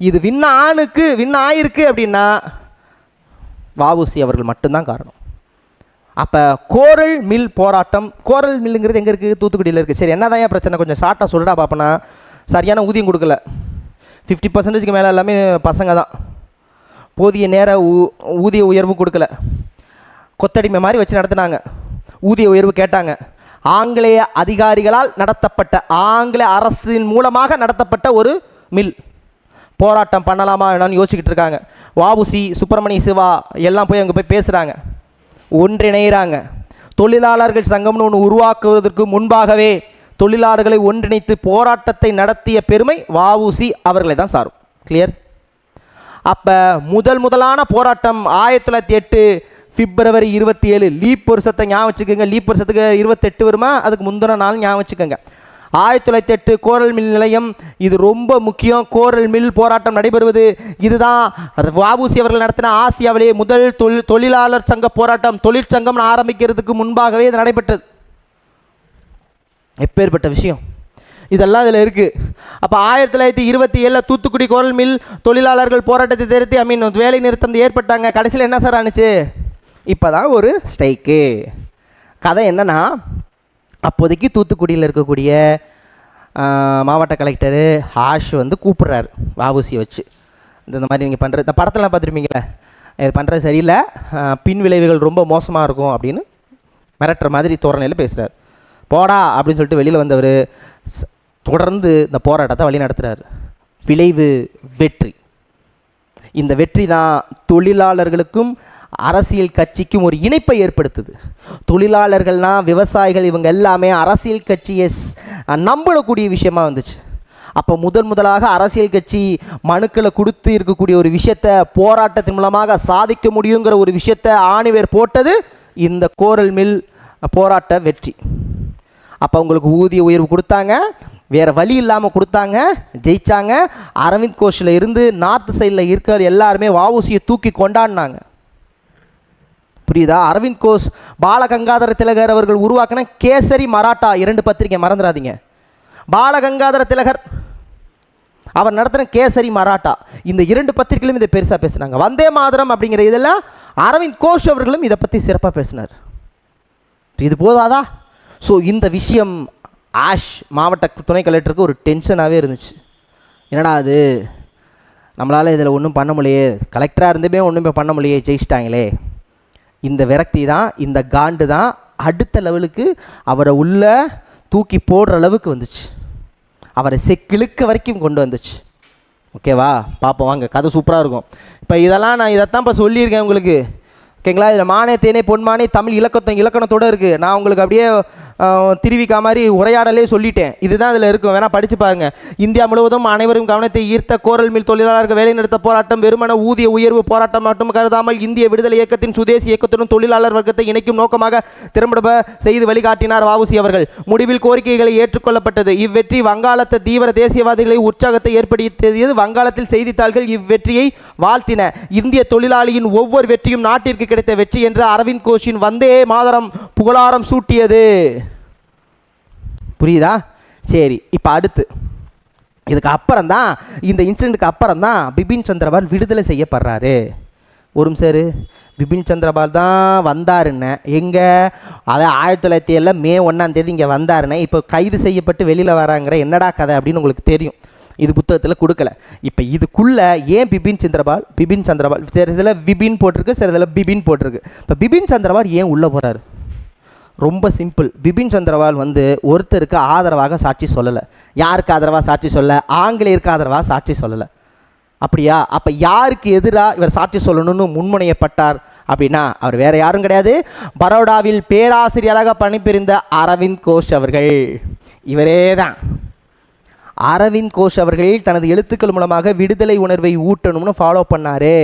இது வின் ஆயிருக்கு அப்படின்னா வஉசி அவர்கள் மட்டும்தான் காரணம். அப்போ கோரல் மில் போராட்டம், கோரல் மில்லுங்கிறது எங்கே இருக்குது? தூத்துக்குடியில் இருக்குது. சரி, என்னதான் ஏன் பிரச்சனை? கொஞ்சம் ஷார்ட்டாக சொல்கிறா பார்ப்பனா. சரியான ஊதியம் கொடுக்கல. 50% மேலே எல்லாமே பசங்க தான். போதிய நேர ஊதிய உயர்வு கொடுக்கல. கொத்தடிமை மாதிரி வச்சு நடத்தினாங்க. ஊதிய உயர்வு கேட்டாங்க. ஆங்கிலேய அதிகாரிகளால் நடத்தப்பட்ட, ஆங்கில அரசின் மூலமாக நடத்தப்பட்ட ஒரு மில். போராட்டம் பண்ணலாமா வேணான்னு யோசிச்சுக்கிட்டு இருக்காங்க. வஉசி, சுப்பிரமணிய சிவா எல்லாம் போய் அங்கே போய் பேசுகிறாங்க, ஒன்றிணைகிறாங்க. தொழிலாளர்கள் சங்கம்னு ஒன்று உருவாக்குவதற்கு முன்பாகவே தொழிலாளர்களை ஒன்றிணைத்து போராட்டத்தை நடத்திய பெருமை வஉசி அவர்களை தான் சாரும். கிளியர்? அப்போ முதலான போராட்டம் 1908 பிப்ரவரி 27. லீப் வருஷத்தை ஞாபகம் வச்சுக்கோங்க. லீப் வருஷத்துக்கு 28 வருமா? அதுக்கு முந்தின நாள் ஞாபகம் வச்சுக்கோங்க. 1908 கோரல் மில் நிலையம். இது ரொம்ப முக்கியம். கோரல் மில் போராட்டம் நடைபெறுவது இதுதான் வஉசி அவர்கள் நடத்தின ஆசியாவிலேயே முதல் தொழிலாளர் சங்க போராட்டம். தொழிற்சங்கம் ஆரம்பிக்கிறதுக்கு முன்பாகவே இது நடைபெற்றது. எப்பேற்பட்ட விஷயம் இதெல்லாம் இதில் இருக்குது. அப்போ 1927 தூத்துக்குடி கோரல் மில் தொழிலாளர்கள் போராட்டத்தை திருத்தி வேலை நிறுத்தம் ஏற்பட்டாங்க. கடைசியில் என்ன சார் ஆணுச்சு? இப்போ தான் ஒரு ஸ்ட்ரைக்கு. கதை என்னன்னா, அப்போதைக்கு தூத்துக்குடியில் இருக்கக்கூடிய மாவட்ட கலெக்டரு ஆஷ் கூப்பிட்றாரு வஉசியை வச்சு. இந்த மாதிரி நீங்கள் பண்ணுறது, இந்த படத்தெல்லாம் பார்த்துருப்பீங்களே, இது பண்ணுறது சரியில்லை, பின் விளைவுகள் ரொம்ப மோசமாக இருக்கும் அப்படின்னு மிரட்டுற மாதிரி தோரணையில் பேசுகிறார். போடா அப்படின்னு சொல்லிட்டு வெளியில் வந்தவர் தொடர்ந்து இந்த போராட்டத்தை வழி நடத்துகிறார். விளைவு வெற்றி. இந்த வெற்றி தான் தொழிலாளர்களுக்கும் அரசியல் கட்சிக்கும் ஒரு இணைப்பை ஏற்படுத்துது. தொழிலாளர்கள்னால் விவசாயிகள், இவங்க எல்லாமே அரசியல் கட்சியை நம்பக்கூடிய விஷயமா வந்துச்சு. அப்போ முதலாக அரசியல் கட்சி மனுக்களை கொடுத்து இருக்கக்கூடிய ஒரு விஷயத்தை போராட்டத்தின் மூலமாக சாதிக்க முடியுங்கிற ஒரு விஷயத்தை ஆணிவேர் போட்டது இந்த கோரல் மில் போராட்ட வெற்றி. அப்போ அவங்களுக்கு ஊதிய உயர்வு கொடுத்தாங்க, வேறு வழி இல்லாமல் கொடுத்தாங்க, ஜெயித்தாங்க. அரவிந்த் கோஷில் இருந்து நார்த் சைடில் இருக்கிற எல்லாருமே வஉசியை தூக்கி கொண்டாடினாங்க. புரியுதா? அரவிந்த் கோஷ், பாலகங்காதர திலகர் அவர்கள் உருவாக்கின கேசரி மராட்டா 2 பத்திரிகை, மறந்துடாதீங்க. பாலகங்காதர திலகர் அவர் நடத்தின கேசரி மராட்டா, இந்த 2 பத்திரிகையிலும் இதை பெருசாக பேசினாங்க. வந்தே மாதரம் அப்படிங்கிற இதெல்லாம் அரவிந்த் கோஷ் அவர்களும் இதை பற்றி சிறப்பாக பேசினார். இது போதாதா? ஸோ இந்த விஷயம் ஆஷ் மாவட்ட துணை கலெக்டருக்கு ஒரு டென்ஷனாகவே இருந்துச்சு. என்னடா அது, நம்மளால் இதில் ஒன்றும் பண்ண முடியே, கலெக்டராக இருந்துமே ஒன்றுமே பண்ண முடியே, ஜெயிச்சிட்டாங்களே. இந்த விரக்தி தான், இந்த காண்டு தான் அடுத்த லெவலுக்கு அவரை உள்ள தூக்கி போடுற அளவுக்கு வந்துச்சு. அவரை செக்கிழுக்க வரைக்கும் கொண்டு வந்துச்சு. ஓகேவா? பார்ப்போம் வாங்க, கதை சூப்பராக இருக்கும். இப்போ இதெல்லாம் நான் இதைத்தான் இப்போ சொல்லியிருக்கேன் உங்களுக்கு. ஓகேங்களா? இதில் மானே தேனே பொன்மானே தமிழ் இலக்கணத்தோடு இருக்குது. நான் உங்களுக்கு அப்படியே திருவிக்கா மாதிரி உரையாடலே சொல்லிட்டேன். இதுதான் இதில் இருக்கும், வேணால் படித்து பாருங்கள். இந்தியா முழுவதும் அனைவரும் கவனத்தை ஈர்த்த கோரல் மில் தொழிலாளர்கள் வேலைநிறுத்த போராட்டம் வெறுமன ஊதிய உயர்வு போராட்டம் மட்டும் கருதாமல் இந்திய விடுதலை இயக்கத்தின் சுதேசி இயக்கத்துடன் தொழிலாளர் வர்க்கத்தை இணைக்கும் நோக்கமாக திறம்பட செய்து வழிகாட்டினார் வஉசி அவர்கள். முடிவில் கோரிக்கைகளை ஏற்றுக்கொள்ளப்பட்டது. இவ்வெற்றி வங்காளத்தை தீவிர தேசியவாதிகளை உற்சாகத்தை ஏற்படுத்தியது. வங்காளத்தில் செய்தித்தாள்கள் இவ்வெற்றியை வாழ்த்தின. இந்திய தொழிலாளியின் ஒவ்வொரு வெற்றியும் நாட்டிற்கு கிடைத்த வெற்றி என்று அரவிந்த் கோஷின் வந்தே மாதரம் புகழாரம் சூட்டியது. புரியுதா? சரி, இப்போ அடுத்து இதுக்கு அப்புறம் தான், இந்த இன்சிடெண்ட்டுக்கு அப்புறம் தான் பிபின் சந்திரபால் விடுதலை செய்யப்படுறாரு. ஒரு சார் பிபின் சந்திரபால் தான் வந்தாருன்னு எங்கே, அதான் 1907 மே 1 இங்கே வந்தாருன்னு இப்போ கைது செய்யப்பட்டு வெளியில் வராங்கிற என்னடா கதை அப்படின்னு உங்களுக்கு தெரியும். இது புத்தகத்தில் கொடுக்கல. இப்போ இதுக்குள்ளே ஏன் பிபின் சந்திரபால் சில இதில் விபின் போட்டிருக்கு, சில இதில் பிபின் போட்டிருக்கு. இப்போ பிபின் சந்திரபால் ஏன் உள்ளே போகிறாரு? ரொம்ப சிம்பிள். பிபின் சந்திரபால் ஒருத்தருக்கு ஆதரவாக சாட்சி சொல்லலை. யாருக்கு ஆதரவாக சாட்சி சொல்ல? ஆங்கிலேயருக்கு ஆதரவாக சாட்சி சொல்லலை. அப்படியா? அப்போ யாருக்கு எதிராக இவர் சாட்சி சொல்லணும்னு முன்முனையப்பட்டார் அப்படின்னா அவர் வேற யாரும் கிடையாது, பரோடாவில் பேராசிரியராக பணிபுரிந்த அரவிந்த் கோஷ் அவர்கள். இவரே தான். அரவிந்த் கோஷ் அவர்கள் தனது எழுத்துக்கள் மூலமாக விடுதலை உணர்வை ஊட்டணும்னு ஃபாலோ பண்ணாரு.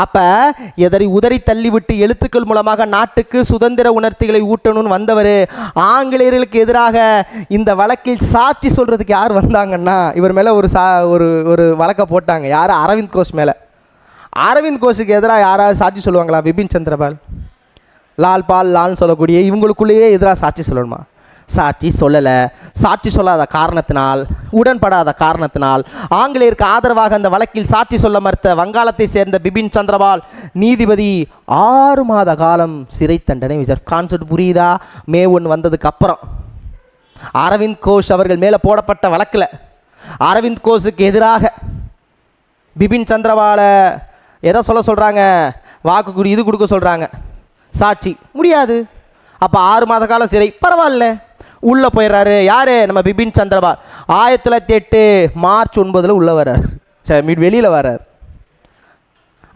அப்போ எதனை உதறி தள்ளிவிட்டு எழுத்துக்கள் மூலமாக நாட்டுக்கு சுதந்திர உணர்த்திகளை ஊட்டணும்னு வந்தவர். ஆங்கிலேயர்களுக்கு எதிராக இந்த வழக்கில் சாட்சி சொல்கிறதுக்கு யார் வந்தாங்கன்னா இவர் மேலே ஒரு வழக்கை போட்டாங்க. யார்? அரவிந்த் கோஷ் மேலே. அரவிந்த் கோஷுக்கு எதிராக யாராவது சாட்சி சொல்லுவாங்களா? பிபின் சந்திரபால், லால்னு சொல்லக்கூடிய இவங்களுக்குள்ளேயே எதிராக சாட்சி சொல்லணுமா? சாட்சி சொல்லலை. சாட்சி சொல்லாத காரணத்தினால், உடன்படாத காரணத்தினால் ஆங்கிலேயருக்கு ஆதரவாக அந்த வழக்கில் சாட்சி சொல்ல மறுத்த வங்காளத்தை சேர்ந்த பிபின் சந்திரபால் நீதிபதி 6 மாத காலம் சிறை தண்டனை விசார். கான்செப்ட் புரியுதா? மே 1 வந்ததுக்கு அப்புறம் அரவிந்த் கோஷ் அவர்கள் மேலே போடப்பட்ட வழக்கில் அரவிந்த் கோஷுக்கு எதிராக பிபின் சந்திரபாலை எதை சொல்கிறாங்க? வாக்கு இது கொடுக்க சொல்கிறாங்க. சாட்சி முடியாது. அப்போ 6 மாத காலம் சிறை. பரவாயில்ல, உள்ளே போயிடுறாரு. யார்? நம்ம பிபின் சந்திரபால். 1908 மார்ச் 9 உள்ளே வர்றார். சரி, வெளியில் வர்றார்.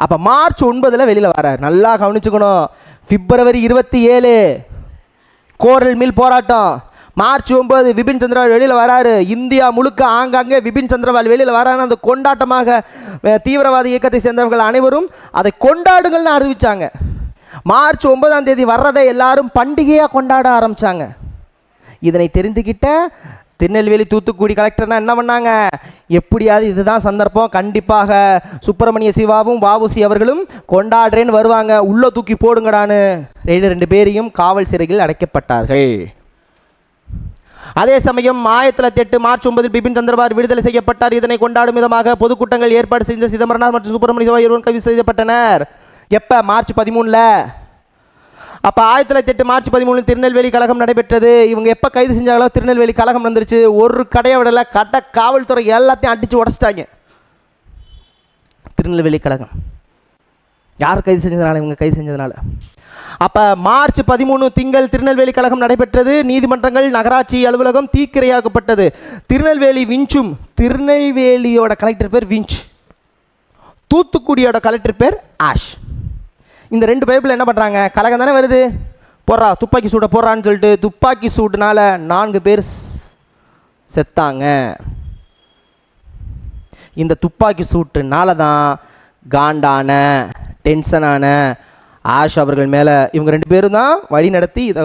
அப்போ மார்ச் 9 வெளியில் வர்றார். நல்லா கவனிச்சுக்கணும். பிப்ரவரி 27 கோரல் மில் போராட்டம். மார்ச் 9 பிபின் சந்திரபால் வெளியில் வராரு. இந்தியா முழுக்க ஆங்காங்கே பிபின் சந்திரபால் வெளியில் வரான்னு அந்த கொண்டாட்டமாக தீவிரவாத இயக்கத்தை சேர்ந்தவர்கள் அனைவரும் அதை கொண்டாடுங்கள்னு அறிவித்தாங்க. மார்ச் 9 வர்றதை எல்லாரும் பண்டிகையாக கொண்டாட ஆரம்பித்தாங்க. இதனை தெரிந்துக்கிட்ட திருநெல்வேலி தூத்துக்குடி கலெக்டர்னா என்ன பண்ணாங்க? எப்படியாவது இதுதான் சந்தர்ப்பம், கண்டிப்பாக சுப்பிரமணிய சிவாவும் வாவுசி அவர்களும் கொண்டாடுறேன்னு வருவாங்க, உள்ளே தூக்கி போடுங்கடான்னு 2 பேரையும் காவல் சிறையில் அடைக்கப்பட்டார்கள். அதே சமயம் 1908 மார்ச் 9 பிபின் சந்திரபால் விடுதலை செய்யப்பட்டார். இதனை கொண்டாடும் விதமாக பொதுக்கூட்டங்கள் ஏற்பாடு செய்த சிதம்பரனார் மற்றும் சுப்பிரமணிய சிவா இருவரும் கைது செய்யப்பட்டனர். எப்போ? மார்ச் 13. அப்போ 1908 மார்ச் 13 திருநெல்வேலி கழகம் நடைபெற்றது. இவங்க எப்போ கைது செஞ்சாங்களோ திருநெல்வேலி கழகம் வந்துருச்சு. ஒரு கடையை விடலை, காவல்துறை எல்லாத்தையும் அடித்து உடச்சிட்டாங்க. திருநெல்வேலி கழகம் யார் கைது செஞ்சதுனால? இவங்க கைது செஞ்சதுனால. அப்போ மார்ச் 13 திங்கள் திருநெல்வேலி கழகம் நடைபெற்றது. நீதிமன்றங்கள், நகராட்சி அலுவலகம் தீக்கிரையாக்கப்பட்டது. திருநெல்வேலி விஞ்சும், திருநெல்வேலியோட கலெக்டர் பேர் விஞ்ச், தூத்துக்குடியோட கலெக்டர் பேர் ஆஷ். இந்த 2 பைப்பில் என்ன பண்ணுறாங்க? கலகம் தானே வருது, போடுறா துப்பாக்கி சூட்டை போடுறான்னு சொல்லிட்டு துப்பாக்கி சூட்டுனால 4 பேர் செத்தாங்க. இந்த துப்பாக்கி சூட்டுனால தான் காண்டான டென்ஷனான ஆஷ் அவர்கள் மேலே இவங்க 2 பேரும் தான் வழி நடத்தி இதை,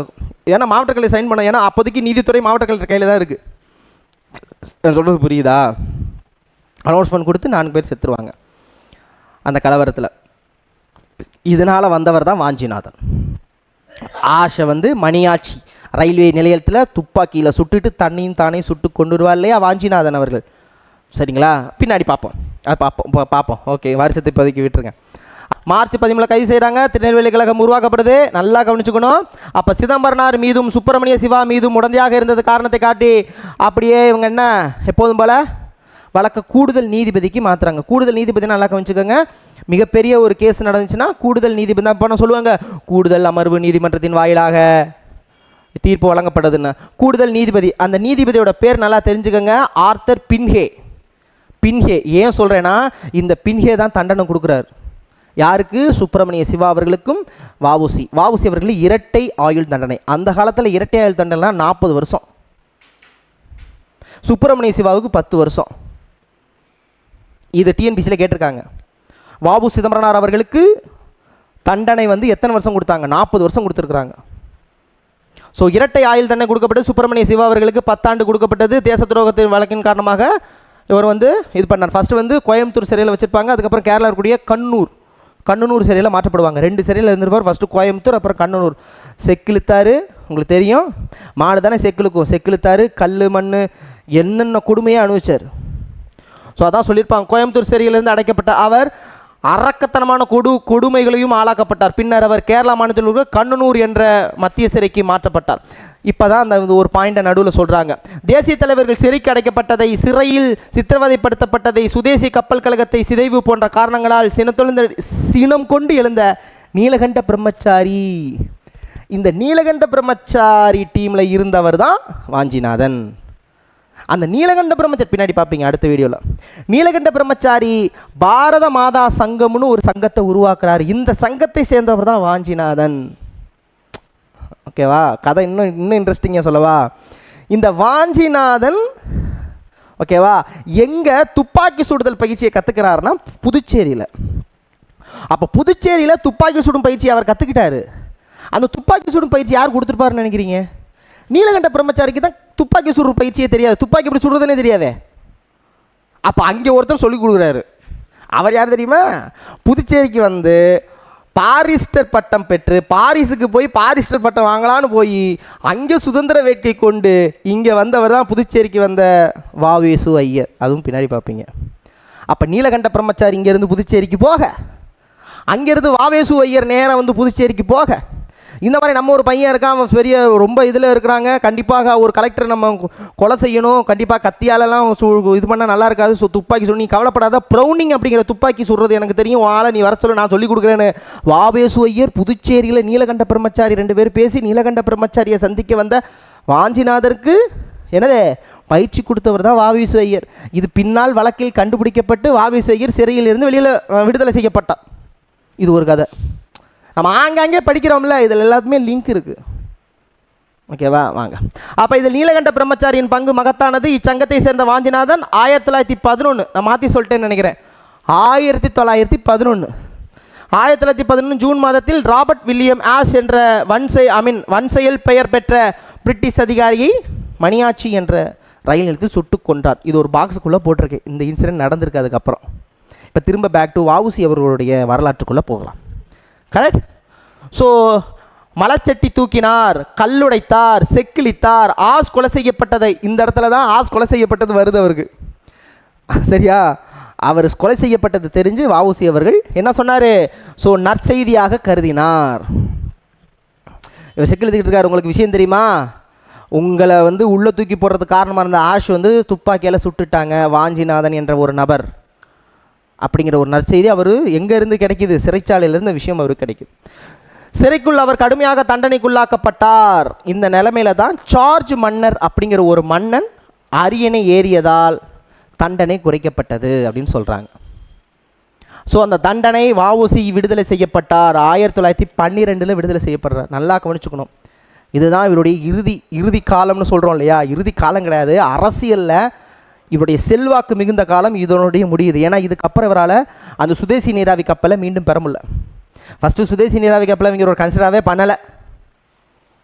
ஏன்னா மாவட்ட கலை சைன் பண்ண, ஏன்னா அப்போதைக்கு நீதித்துறை மாவட்ட கலெக்டர் கையில் தான் இருக்குது. நான் சொல்கிறது புரியுதா? அனௌன்ஸ்மெண்ட் கொடுத்து 4 பேர் செத்துருவாங்க அந்த கலவரத்தில். இதனால் வந்தவர் தான் வாஞ்சிநாதன். ஆஷை மணியாட்சி ரயில்வே நிலையத்தில் துப்பாக்கியில் சுட்டுட்டு தண்ணியும் தானே சுட்டு கொண்டு வருவார் இல்லையா வாஞ்சிநாதன் அவர்கள். சரிங்களா? பின்னாடி பார்ப்போம், அது பார்ப்போம். ஓகே, வருஷத்தை இப்போதைக்கு விட்டுருங்க. மார்ச் 13 கைது செய்கிறாங்க. திருநெல்வேலி கழகம் உருவாக்கப்படுது. நல்லா கவனிச்சுக்கணும். அப்போ சிதம்பரனார் மீதும் சுப்பிரமணிய சிவா மீதும் உடந்தையாக இருந்தது காரணத்தை காட்டி அப்படியே இவங்க என்ன எப்போதும் போல் வழக்க கூடுதல் நீதிபதிக்கு மாற்றுறாங்க. கூடுதல் நீதிபதி நல்லா கவனிச்சுக்கோங்க. மிகப்பெரிய ஒரு கேஸ் நடந்துச்சுன்னா கூடுதல் நீதிபதி தான் பண்ண சொல்லுவாங்க. கூடுதல் அமர்வு நீதிமன்றத்தின் வாயிலாக தீர்ப்பு வழங்கப்படுதுன்னு கூடுதல் நீதிபதி. அந்த நீதிபதியோட பேர் நல்லா தெரிஞ்சுக்கோங்க, ஆர்த்தர் பின்ஹே. ஏன் சொல்கிறேன்னா இந்த பின்ஹே தான் தண்டனை கொடுக்குறாரு. யாருக்கு? சுப்பிரமணிய சிவா அவர்களுக்கும் வாவுசி அவர்களுக்கு இரட்டை ஆயுள் தண்டனை. அந்த காலத்தில் இரட்டை ஆயுள் தண்டனைனா 40 வருஷம், சுப்பிரமணிய சிவாவுக்கு 10 வருஷம். இது டிஎன்பிசியில் கேட்டிருக்காங்க. வாவு சிதம்பரனார் அவர்களுக்கு தண்டனை எத்தனை வருஷம் கொடுத்தாங்க? 40 வருஷம் கொடுத்துருக்குறாங்க. ஸோ இரட்டை ஆயுள் தண்டனை கொடுக்கப்பட்டது. சுப்பிரமணிய சிவா அவர்களுக்கு 10 ஆண்டு கொடுக்கப்பட்டது. தேச துரோகத்தின் வழக்கின் காரணமாக இவர் இது பண்ணார். ஃபஸ்ட்டு கோயம்புத்தூர் சிறையில் வச்சுருப்பாங்க. அதுக்கப்புறம் கேரளா இருக்கக்கூடிய கண்ணனூர் சிறையில் மாற்றப்படுவாங்க. 2 சிறையில் இருந்திருப்பார். ஃபஸ்ட்டு கோயம்புத்தூர், அப்புறம் கண்ணனூர். செக்கிழுத்தாரு, உங்களுக்கு தெரியும், மாடு தானே செக்கிழுத்தாரு, கல் மண் என்னென்ன கொடுமையை அனுபவிச்சார். ஸோ அதான் சொல்லியிருப்பாங்க, கோயம்புத்தூர் சிறையிலிருந்து அடைக்கப்பட்ட அவர் அரக்கத்தனமான கொடுமைகளையும் ஆளாக்கப்பட்டார். பின்னர் அவர் கேரளா மாநிலத்தில் உள்ள கண்ணனூர் என்ற மத்திய சிறைக்கு மாற்றப்பட்டார். இப்போ தான் அந்த ஒரு பாயிண்டை நடுவில் சொல்கிறாங்க. தேசிய தலைவர்கள் சிறைக்கு அடைக்கப்பட்டதை, சிறையில் சித்திரவதைப்படுத்தப்பட்டதை, சுதேசி கப்பல் கழகத்தை சிதைவு போன்ற காரணங்களால் சினம் கொண்டு எழுந்த நீலகண்ட பிரம்மச்சாரி, இந்த நீலகண்ட பிரம்மச்சாரி டீமில் இருந்தவர் தான் வாஞ்சிநாதன். அந்த நீலகண்ட பிரம்மச்சாரி பின்னாடி பார்ப்பீங்க அடுத்த வீடியோவில். நீலகண்ட பிரம்மச்சாரி பாரத மாதா சங்கம்னு ஒரு சங்கத்தை உருவாக்குறாரு. இந்த சங்கத்தை சேர்ந்தவர் தான் வாஞ்சிநாதன். ஓகேவா? கதை இன்னும் இன்ட்ரெஸ்டிங்காக சொல்லவா? இந்த வாஞ்சிநாதன் ஓகேவா எங்கே துப்பாக்கி சுடுதல் பயிற்சியை கற்றுக்கிறாருன்னா புதுச்சேரியில். அப்போ புதுச்சேரியில் துப்பாக்கி சுடும் பயிற்சி அவர் கற்றுக்கிட்டாரு. அந்த துப்பாக்கி சுடும் பயிற்சி யார் கொடுத்துருப்பாருன்னு நினைக்கிறீங்க? நீலகண்ட பிரம்மச்சாரிக்கு தான் துப்பாக்கி சுடுற பயிற்சியே தெரியாது. துப்பாக்கி எப்படி சுடுறதுனே தெரியாதே. அப்போ அங்கே ஒருத்தர் சொல்லிக் கொடுக்குறாரு. அவர் யார் தெரியுமா? புதுச்சேரிக்கு வந்து பாரிஸ்டர் பட்டம் பெற்று பாரிஸுக்கு போய் பாரிஸ்டர் பட்டம் வாங்கலான்னு போய் அங்கே சுதந்திர வேட்கை கொண்டு இங்கே வந்தவர் தான் புதுச்சேரிக்கு வந்த வாவேசு ஐயர். அதுவும் பின்னாடி பார்ப்பீங்க. அப்போ நீலகண்ட பிரம்மச்சாரி இங்கேருந்து புதுச்சேரிக்கு போக, அங்கேருந்து வாவேசு ஐயர் நேராக வந்து புதுச்சேரிக்கு போக, இந்த மாதிரி நம்ம ஒரு பையன் இருக்கான், அவன் பெரிய ரொம்ப இதில் இருக்கிறாங்க, கண்டிப்பாக ஒரு கலெக்டரை நம்ம கொலை செய்யணும், கண்டிப்பாக கத்தியாலெல்லாம் இது பண்ணால் நல்லா இருக்காது, ஸோ துப்பாக்கி சுடு, நீ கவலைப்படாத, ப்ரௌனிங் அப்படிங்கிற துப்பாக்கி சுடுறது எனக்கு தெரியும், ஆளை நீ வர சொல்ல, நான் சொல்லிக் கொடுக்குறேன்னு வாவேசு ஐயர் புதுச்சேரியில் நீலகண்ட பிரம்மச்சாரி 2 பேர் பேசி நீலகண்ட பிரம்மச்சாரியை சந்திக்க வந்த வாஞ்சிநாதருக்கு என்னது பயிற்சி கொடுத்தவர் தான் வாவேசு ஐயர். இது பின்னால் வழக்கில் கண்டுபிடிக்கப்பட்டு வாவேசு ஐயர் சிறையில் இருந்து விடுதலை செய்யப்பட்டார். இது ஒரு கதை. நம்ம ஆங்காங்கே படிக்கிறோம்ல, இதில் எல்லாத்துமே லிங்க் இருக்குது. ஓகேவா? வாங்க. அப்போ இதில் நீலகண்ட பிரம்மச்சாரியின் பங்கு மகத்தானது. இச்சங்கத்தை சேர்ந்த வாஞ்சிநாதன் 1911, நான் மாற்றி சொல்லிட்டேன்னு நினைக்கிறேன், 1911 ஜூன் மாதத்தில் ராபர்ட் வில்லியம் ஆஷ் என்ற வன்செயல் பெயர் பெற்ற பிரிட்டிஷ் அதிகாரியை மணியாச்சி என்ற ரயில் நிலையத்தில் சுட்டு கொண்டார். இது ஒரு பாக்ஸுக்குள்ளே போட்டிருக்கேன். இந்த இன்சிடென்ட் நடந்திருக்கு. அதுக்கப்புறம் இப்போ திரும்ப பேக் டு வஉசி அவர்களுடைய வரலாற்றுக்குள்ளே போகலாம். கரெக்ட்? ஸோ மலச்சட்டி தூக்கினார், கல்லுடைத்தார், செக்கிழித்தார், ஆஸ் கொலை செய்யப்பட்டதை, இந்த இடத்துல தான் ஆஸ் கொலை செய்யப்பட்டது வருது அவருக்கு. சரியா? அவர் கொலை செய்யப்பட்டது தெரிஞ்சு வஉசி அவர்கள் என்ன சொன்னார்? ஸோ நற்செய்தியாக கருதினார். இவர் செக்கிழித்துக்கிட்டு இருக்கார். உங்களுக்கு விஷயம் தெரியுமா? உங்களை வந்து உள்ளே தூக்கி போடுறதுக்கு காரணமாக இருந்த ஆஷ் வந்து துப்பாக்கியால் சுட்டுட்டாங்க வாஞ்சிநாதன் என்ற ஒரு நபர் அப்படிங்கிற ஒரு நற்செய்தி அவர் எங்கேருந்து கிடைக்கிது? சிறைச்சாலையிலேருந்து விஷயம் அவருக்கு கிடைக்குது. சிறைக்குள் அவர் கடுமையாக தண்டனைக்குள்ளாக்கப்பட்டார். இந்த நிலைமையில தான் சார்ஜ் மன்னர் அப்படிங்கிற ஒரு மன்னன் அரியணை ஏறியதால் தண்டனை குறைக்கப்பட்டது அப்படின்னு சொல்கிறாங்க. ஸோ அந்த தண்டனை வஉசி விடுதலை செய்யப்பட்டார். 1912 விடுதலை செய்யப்படுறார். நல்லா கவனிச்சுக்கணும். இதுதான் இவருடைய இறுதி காலம்னு சொல்கிறோம் இல்லையா? இறுதி காலம் கிடையாது. அரசியலில் இவருடைய செல்வாக்கு மிகுந்த காலம் இதனுடைய முடியுது. ஏன்னா இதுக்கப்புறம் இவரால் அந்த சுதேசி நீராவி கப்பலை மீண்டும் பெற முடியல. ஃபஸ்ட்டு சுதேசி நீராவி கப்பலை இவங்க ஒரு கன்சிடராகவே பண்ணலை,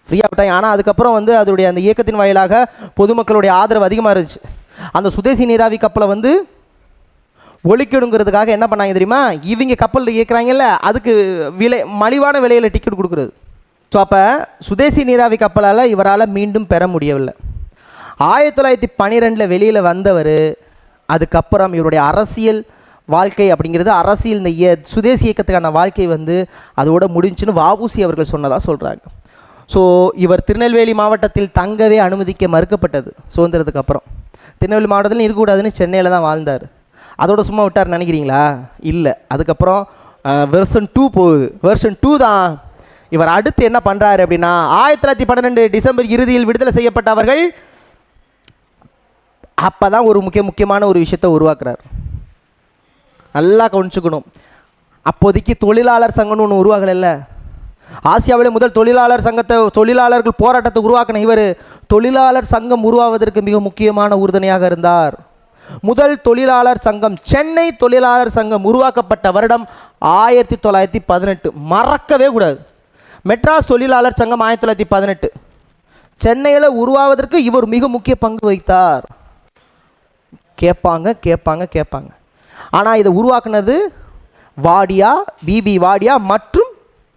ஃப்ரீயாக விட்டாங்க. ஆனால் அதுக்கப்புறம் வந்து அதோடைய அந்த இயக்கத்தின் வாயிலாக பொதுமக்களுடைய ஆதரவு அதிகமாக இருந்துச்சு. அந்த சுதேசி நீராவி கப்பலை வந்து ஒழிக்கணுங்கிறதுக்காக என்ன பண்ணாங்க தெரியுமா? இவங்க கப்பல் இயக்குறாங்கல்ல, அதுக்கு மலிவான விலையில் டிக்கெட் கொடுக்குறது. ஸோ அப்போ சுதேசி நீராவி கப்பலால் இவரால் மீண்டும் பெற முடியவில்லை. 1912 வெளியில் வந்தவர். அதுக்கப்புறம் இவருடைய அரசியல் வாழ்க்கை அப்படிங்கிறது, அரசியல் இந்த சுதேசி இயக்கத்துக்கான வாழ்க்கை வந்து அதோட முடிஞ்சுன்னு வஉசி அவர்கள் சொன்னதாக சொல்கிறாங்க. ஸோ இவர் திருநெல்வேலி மாவட்டத்தில் தங்கவே அனுமதிக்க மறுக்கப்பட்டது. சுதந்திரத்துக்கு அப்புறம் திருநெல்வேலி மாவட்டத்தில் இருக்கக்கூடாதுன்னு சென்னையில் தான் வாழ்ந்தார். அதோட சும்மா விட்டார் நினைக்கிறீங்களா? இல்லை. அதுக்கப்புறம் வெர்ஷன் 2 போகுது. வெர்ஷன் 2 தான் இவர் அடுத்து என்ன பண்ணுறாரு அப்படின்னா, 1912 டிசம்பர் இறுதியில் விடுதலை செய்யப்பட்டவர்கள். அப்போ தான் ஒரு முக்கியமான ஒரு விஷயத்தை உருவாக்குறார். நல்லா கவனிச்சுக்கணும். அப்போதைக்கு தொழிலாளர் சங்கம்னு ஒன்று உருவாகலை. ஆசியாவிலே முதல் தொழிலாளர்கள் போராட்டத்தை உருவாக்கின இவர் தொழிலாளர் சங்கம் உருவாவதற்கு மிக முக்கியமான உறுதுணையாக இருந்தார். முதல் தொழிலாளர் சங்கம், சென்னை தொழிலாளர் சங்கம் உருவாக்கப்பட்ட வருடம் 1918. மறக்கவே கூடாது. மெட்ராஸ் தொழிலாளர் சங்கம் 1918. சென்னையில் உருவாவதற்கு இவர் மிக முக்கிய பங்கு வகித்தார். கேட்பாங்க. ஆனால் இதை உருவாக்குனது வாடியா, பிபி வாடியா மற்றும்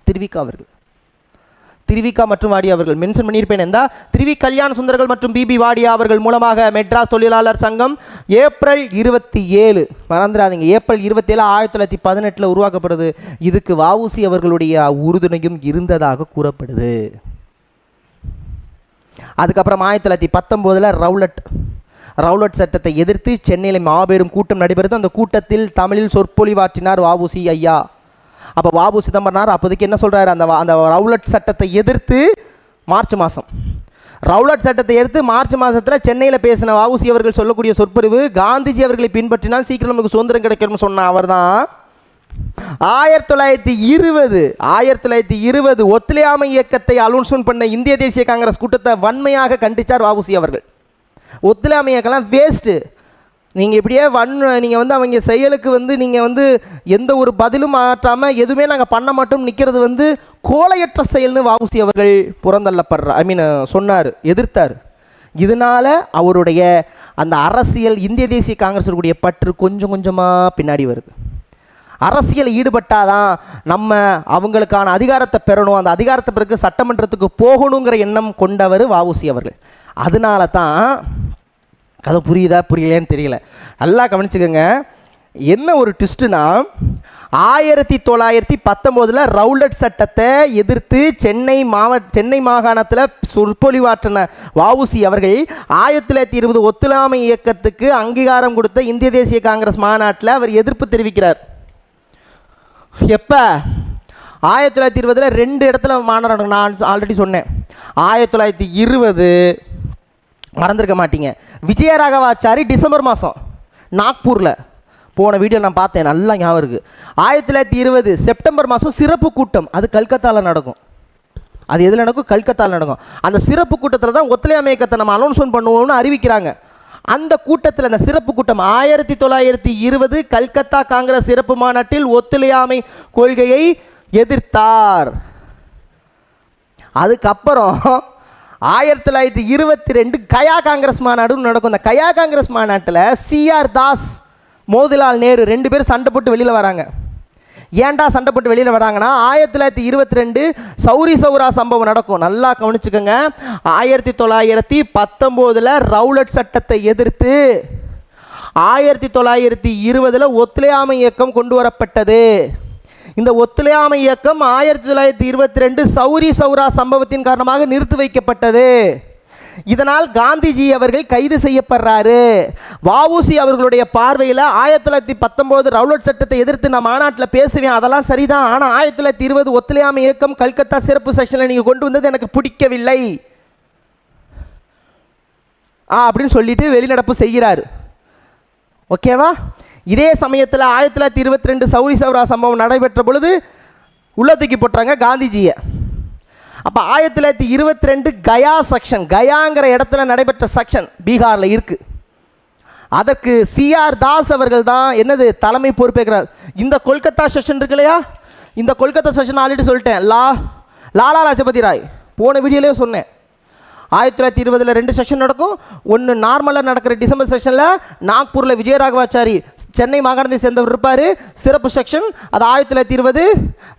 திருவிக்கா அவர்கள். திருவிக்கா மற்றும் வாடியா அவர்கள் மென்ஷன் பண்ணியிருப்பேன். எந்த திருவி கல்யாண சுந்தரர்கள் மற்றும் பிபி வாடியா அவர்கள் மூலமாக மெட்ராஸ் தொழிலாளர் சங்கம் ஏப்ரல் 27, மறந்துடாதீங்க, ஏப்ரல் 27 1918 உருவாக்கப்படுது. இதுக்கு வஉசி அவர்களுடைய உறுதுணையும் இருந்ததாக கூறப்படுது. அதுக்கப்புறம் 1919 ரவுலட் சட்டத்தை எதிர்த்து சென்னையில் மாபெரும் கூட்டம் நடைபெறுது. அந்த கூட்டத்தில் தமிழில் சொற்பொழிவாற்றினார் வஉசி ஐயா. அப்போ வாபு சிதம்பரனார் அப்போதைக்கு என்ன சொல்கிறார்? அந்த ரவுலட் சட்டத்தை எதிர்த்து மார்ச் மாதம் ரவுலட் சட்டத்தை எடுத்து மார்ச் மாதத்தில் சென்னையில் பேசின வஉசி அவர்கள் சொல்லக்கூடிய சொற்பொழிவு, காந்திஜி அவர்களை பின்பற்றினால் சீக்கிரம் நமக்கு சுதந்திரம் கிடைக்கணும்னு சொன்ன அவர் தான் 1920 ஒத்துழையாமை இயக்கத்தை அலௌன்ஸ்மெண்ட் பண்ண இந்திய தேசிய காங்கிரஸ் கூட்டத்தை வன்மையாக கண்டித்தார் வஉசி அவர்கள். ஒத்துழையாமை இயக்கம்லாம் வேஸ்ட்டு, நீங்கள் இப்படியே நீங்கள் வந்து அவங்க செயலுக்கு வந்து நீங்கள் வந்து எந்த ஒரு பதிலும் மாற்றாமல் எதுவுமே நாங்கள் பண்ண மாட்டோம் நிற்கிறது வந்து கோலையற்ற செயல்னு வஉசி அவர்கள் புறந்தள்ளப்படுற சொன்னார், எதிர்த்தார். இதனால் அவருடைய அந்த அரசியல் இந்திய தேசிய காங்கிரஸுடைய பற்று கொஞ்சம் கொஞ்சமாக பின்னாடி வருது. அரசியல் ஈடுபட்டாதான் நம்ம அவங்களுக்கான அதிகாரத்தை பெறணும், அந்த அதிகாரத்தை பிறகு சட்டமன்றத்துக்கு போகணுங்கிற எண்ணம் கொண்டவர் வஉசி அவர்கள். அதனால தான் கதை புரியுதா புரியலையான்னு தெரியல, நல்லா கவனிச்சுக்கோங்க. என்ன ஒரு ட்விஸ்ட்டுனா 1919 ரவுலட் சட்டத்தை எதிர்த்து சென்னை மாகாணத்தில் சொற்பொழிவாற்றின வஉசி அவர்கள் 1920 ஒத்துழையாமை இயக்கத்துக்கு அங்கீகாரம் கொடுத்த இந்திய தேசிய காங்கிரஸ் மாநாட்டில் அவர் எதிர்ப்பு தெரிவிக்கிறார். எப்போ? 1920 2 இடத்துல மாநாடு. நான் ஆல்ரெடி சொன்னேன், 1920 மறந்துருக்க மாட்டீங்க, விஜயராகவாச்சாரி டிசம்பர் மாதம் நாக்பூரில், போன வீடியோ நான் பார்த்தேன், நல்லா ஞாபகம் இருக்குது. 1920 செப்டம்பர் மாதம் சிறப்பு கூட்டம், அது கல்கத்தாவில் நடக்கும். அது எதில் நடக்கும்? கல்கத்தாவில் நடக்கும். அந்த சிறப்பு கூட்டத்தில் தான் ஒத்துழையாமை இயக்கத்தை நம்ம அனௌன்ஸ்மெண்ட் பண்ணுவோம்னு அறிவிக்கிறாங்க. அந்த கூட்டத்தில், அந்த சிறப்பு கூட்டம் 1920 கல்கத்தா காங்கிரஸ் சிறப்பு மாநாட்டில் ஒத்துழையாமை கொள்கையை எதிர்த்தார். அதுக்கப்புறம் 1922 கயா காங்கிரஸ் மாநாடு நடக்கும். அந்த கயா காங்கிரஸ் மாநாட்டில் CR தாஸ், மோதிலால் நேரு 2 பேர் சண்டை போட்டு வெளியில் வராங்க. ஏன்டா சண்டை போட்டு வெளியில் வராங்கன்னா 1922 சௌரி சௌரா சம்பவம் நடக்கும். நல்லா கவனிச்சுக்கோங்க. 1919 ரவுலட் சட்டத்தை எதிர்த்து 1920 ஒத்துழையாமை இயக்கம் கொண்டு வரப்பட்டது. இந்த ஒத்துழையாமை இயக்கம் 1922 சௌரி சௌரா சம்பவத்தின் காரணமாக நிறுத்தி வைக்கப்பட்டது. இதனால் காந்திஜி அவர்கள் கைது செய்யப்படுறாரு. வஉசி அவர்களுடைய பார்வையில் 1919 ரவுலட் சட்டத்தை எதிர்த்து நான் மாநாட்டில் பேசுவேன், அதெல்லாம் சரிதான். ஆனால் 1920 ஒத்துழையாமை இயக்கம் கல்கத்தா சிறப்பு செக்ஷனில் நீங்கள் கொண்டு வந்தது எனக்கு பிடிக்கவில்லை அப்படின்னு சொல்லிட்டு வெளிநடப்பு செய்கிறார். ஓகேவா? இதே சமயத்தில் 1922 சௌரி சௌரா சம்பவம் நடைபெற்ற பொழுது உள்ள தூக்கி போட்டாங்க காந்திஜியை. அப்போ 1922 கயா செக்ஷன், கயாங்கிற இடத்துல நடைபெற்ற செக்ஷன் பீகாரில் இருக்குது. அதற்கு CR தாஸ் அவர்கள் தான் என்னது தலைமை பொறுப்பேற்கிறார். இந்த கொல்கத்தா செக்ஷன் இருக்கு இல்லையா, இந்த கொல்கத்தா செக்ஷன் ஆல்ரெடி சொல்லிட்டேன், லாலா லஜபதி ராய் போன வீடியோலேயே சொன்னேன். 1920 2 செக்ஷன் நடக்கும். ஒன்று நார்மலாக நடக்கிற டிசம்பர் செக்ஷனில் நாக்பூரில் விஜயராகவாச்சாரி சென்னை மாகாணத்தை சேர்ந்தவர் இருப்பார், சிறப்பு செக்ஷன். அது 1920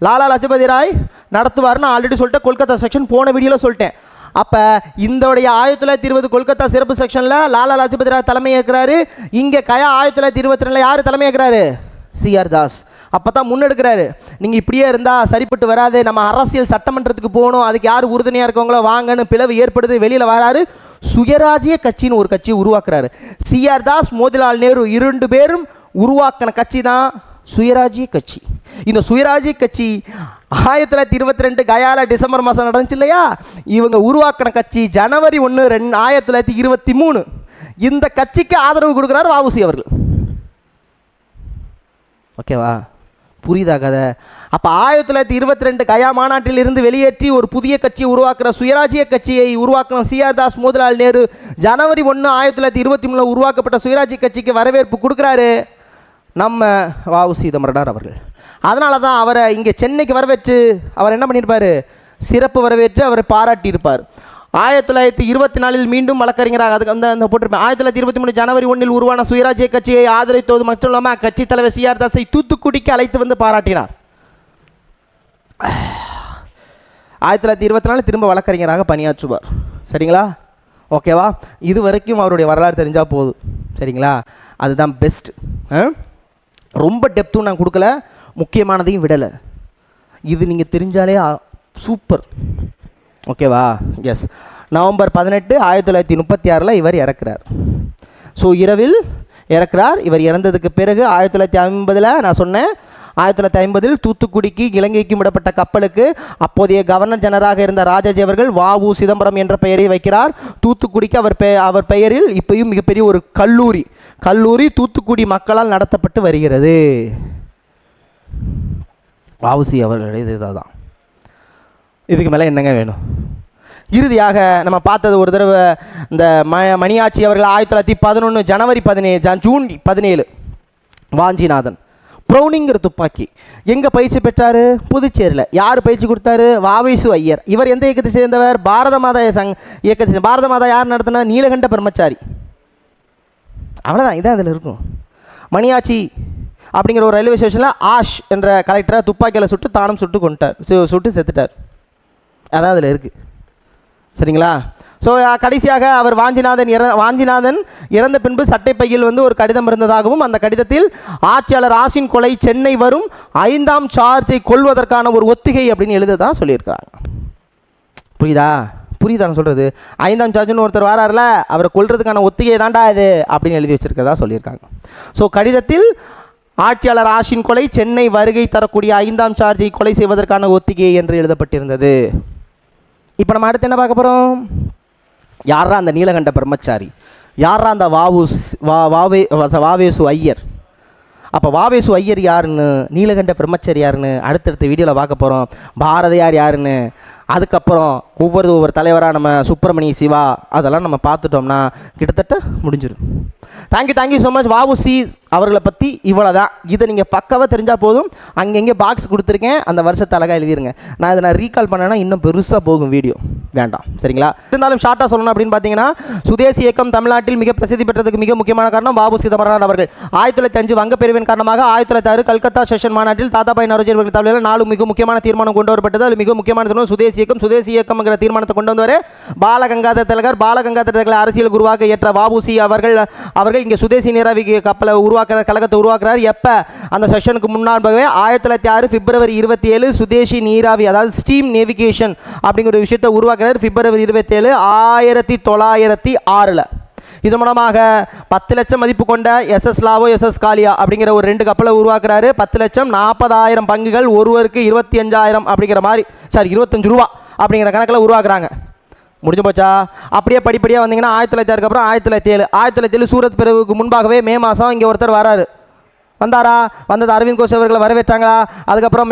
லாலா லஜபதி ராய் நடத்துவார்னு ஆல்ரெடி சொல்லிட்டேன். கொல்கத்தா செக்ஷன் போன வீடியோவில் சொல்லிட்டேன். அப்போ இந்தோடைய 1920 கொல்கத்தா சிறப்பு செக்ஷனில் லாலா லஜபதி ராய் தலைமை ஏற்கிறாரு. இங்கே கயா 1922 யார் தலைமை ஏற்கிறாரு? CR தாஸ். அப்போ தான் முன்னெடுக்கிறாரு. நீங்கள் இப்படியே இருந்தால் சரிப்பட்டு வராது, நம்ம அரசியல் சட்டமன்றத்துக்கு போகணும், அதுக்கு யார் உறுதுணையாக இருக்கவங்களோ வாங்கன்னு பிளவு ஏற்படுது. வெளியில் வராரு, சுயராஜ்ய கட்சின்னு ஒரு கட்சியை உருவாக்குறாரு. CR தாஸ், மோதிலால் நேரு 2 பேரும் உருவாக்கின கட்சி தான் சுயராஜ்ய கட்சி. இந்த சுயராஜ்ய கட்சி 1922 கயால டிசம்பர் மாதம் நடந்துச்சு இல்லையா, இவங்க உருவாக்கின கட்சி ஜனவரி 1 1923 இந்த கட்சிக்கு ஆதரவு கொடுக்குறாரு வஉசி அவர்கள். ஓகேவா? புரியுதா கதை? அப்போ 1922 கயா மாநாட்டில் இருந்து வெளியேற்றி ஒரு புதிய கட்சியை உருவாக்குற சுயராஜ்ய கட்சியை உருவாக்கின CR தாஸ், மோதிலால் நேரு ஜனவரி 1 1923 உருவாக்கப்பட்ட சுயராஜ்ய கட்சிக்கு வரவேற்பு கொடுக்குறாரு நம்ம வஉசி சிதம்பரனார் அவர்கள். அதனால தான் அவரை இங்கே சென்னைக்கு வரவேற்று அவர் என்ன பண்ணியிருப்பார்? சிறப்பு வரவேற்று அவரை பாராட்டியிருப்பார். 1924 மீண்டும் வழக்கறிஞராக அதுக்கு அந்த போட்டிருப்பேன். 1923 ஜனவரி 1 உருவான சுயராஜ்ய கட்சியை ஆதரித்தது மட்டும் இல்லாமல் கட்சி தலைவர் CR தாஸை தூத்துக்குடிக்கு அழைத்து வந்து பாராட்டினார். 1924 திரும்ப வழக்கறிஞராக பணியாற்றுவார். சரிங்களா? ஓகேவா? இது வரைக்கும் அவருடைய வரலாறு தெரிஞ்சால் போதும். சரிங்களா? அதுதான் பெஸ்ட். ரொம்ப டெப்த்தும் நான் கொடுக்கல, முக்கியமானதையும் விடலை. இது நீங்கள் தெரிஞ்சாலே சூப்பர். ஓகேவா? எஸ். நவம்பர் 18 1936 இவர் இறக்குறார். ஸோ இரவில் இறக்குறார். இவர் இறந்ததுக்கு பிறகு 1950 நான் சொன்னேன் 1950 தூத்துக்குடிக்கு இலங்கைக்கு விடப்பட்ட கப்பலுக்கு அப்போதைய கவர்னர் ஜெனரலாக இருந்த ராஜாஜி அவர்கள் வ.உ. சிதம்பரம் என்ற பெயரை வைக்கிறார். தூத்துக்குடிக்கு அவர் பெயரில் இப்பயும் மிகப்பெரிய ஒரு கல்லூரி தூத்துக்குடி மக்களால் நடத்தப்பட்டு வருகிறது. வ.உ.சி. அவர்களுடைய இதுதான். இதுக்கு மேலே என்னங்க வேணும்? இறுதியாக நம்ம பார்த்தது ஒரு தடவை இந்த மணியாச்சி அவர்கள் 1911 ஜூன் 17 வாஞ்சிநாதன் ப்ரௌனிங்கிற துப்பாக்கி எங்கே பயிற்சி பெற்றார்? புதுச்சேரியில். யார் பயிற்சி கொடுத்தாரு? வ.வே.சு. ஐயர். இவர் எந்த இயக்கத்தை சேர்ந்தவர்? பாரத மாதா இயக்கத்தை. பாரத மாதா யார் நடத்தினார்? நீலகண்ட பிரம்மச்சாரி. அவ்வளோதான், இதான் அதில் இருக்கும். மணியாச்சி அப்படிங்கிற ஒரு ரயில்வே ஸ்டேஷனில் ஆஷ் என்ற கலெக்டரை துப்பாக்கியில் சுட்டு தானம் சுட்டு செத்துட்டார். அதான் அதில் இருக்குது. சரிங்களா? ஸோ கடைசியாக அவர் வாஞ்சிநாதன் இறந்த பின்பு சட்டைப்பையில் ஒரு கடிதம் இருந்ததாகவும் அந்த கடிதத்தில் ஆட்சியாளர் ஆசின் கொலை சென்னை வரும் 5ஆம் சார்ஜை கொல்வதற்கான ஒரு ஒத்திகை அப்படின்னு எழுததான் சொல்லியிருக்கிறாங்க. புரியுதான்னு சொல்கிறது? 5ஆம் சார்ஜ்னு ஒருத்தர் வராருல, அவரை கொல்றதுக்கான ஒத்திகை தாண்டா இது அப்படின்னு எழுதி வச்சிருக்கதா சொல்லியிருக்காங்க. ஸோ கடிதத்தில் ஆட்சியாளர் ஆஷின் கொலை சென்னை வருகை தரக்கூடிய 5ஆம் சார்ஜை கொலை செய்வதற்கான ஒத்திகை என்று எழுதப்பட்டிருந்தது. இப்போ நம்ம அடுத்து என்ன பார்க்க போகிறோம்? யாரா அந்த நீலகண்ட பிரம்மச்சாரி? யாரா அந்த வ.வே.சு. ஐயர்? அப்போ வ.வே.சு. ஐயர் யாருன்னு, நீலகண்ட பிரம்மச்சாரி யாருன்னு அடுத்தடுத்த வீடியோவில் பார்க்க போகிறோம். பாரதியார் யாருன்னு, அதுக்கப்புறம் ஒவ்வொரு தலைவராக நம்ம சுப்பிரமணிய சிவா அதெல்லாம் நம்ம பார்த்துட்டோம்னா கிட்டத்தட்ட முடிஞ்சிடும். Thank you so much. வ.உ.சி. அவர்களை பற்றி இவ்வளோதான். இதை நீங்கள் பக்காவாக தெரிஞ்சால் போதும். அங்கங்கே பாக்ஸ் கொடுத்துருக்கேன், அந்த வருஷத்தை அழகாக எழுதிருங்க. நான் இதை ரீகால் பண்ணேன்னா இன்னும் பெருசாக போகும் வீடியோ, வேண்டாம். சரிங்களா? இருந்தாலும் ஷார்ட்டாக சொல்லணும் அப்படின்னு பார்த்தீங்கன்னா, சுதேசி இயக்கம் தமிழ்நாட்டில் மிக பிரசித்தி பெற்றதுக்கு மிக முக்கியமான காரணம் வ.உ. சிதம்பரம் அவர்கள். 1905 வங்கப்பெருவின் காரணமாக 1906 கல்கத்தா செஷன் மாநாட்டில் தாதாபாய் நவரோஜி அவர்கள் தலைமையில் 4 மிக முக்கியமான தீர்மானம் கொண்டு வரப்பட்டது. அது மிக முக்கியமான தீர்மானம் சுதேசி இயக்கம்ங்கிற தீர்மானத்தை கொண்டு வந்தவரே பாலகங்காதர திலகர் அரசியல் குருவாக ஏற்ற வ.உ.சி. அவர்கள் இங்கே சுதேசி நீராவி கப்பலை கழகத்தை உருவாக்குறார். எப்போ? அந்த செஷனுக்கு முன்னாடியே 1906 பிப்ரவரி 27 சுதேசி நீராவி, அதாவது ஸ்டீம் நேவிகேஷன் அப்படிங்கிற விஷயத்தை உருவாக்குறார். பிப்ரவரி 27 1906. இது மூலமாக 10 லட்சம் மதிப்பு கொண்ட எஸ்எஸ் லாவோ எஸ்எஸ் காலியா அப்படிங்கிற ஒரு 2 கப்பலை உருவாக்குறாரு. 10 லட்சம் 40,000 பங்குகள், ஒருவருக்கு 25,000 அப்படிங்கிற மாதிரி, 25 ரூபா அப்படிங்கிற கணக்கில் உருவாக்குறாங்க. முடிஞ்சு போச்சா? அப்படியே படிப்படியாக வந்தீங்கன்னா 1906 அப்புறம் 1907 சூரத் பிரிவுக்கு முன்பாகவே மே மாதம் இங்கே ஒருத்தர் வராரு. வந்தது அரவிந்த் கோஷ் அவர்களை வரவேற்றாங்களா? அதுக்கப்புறம்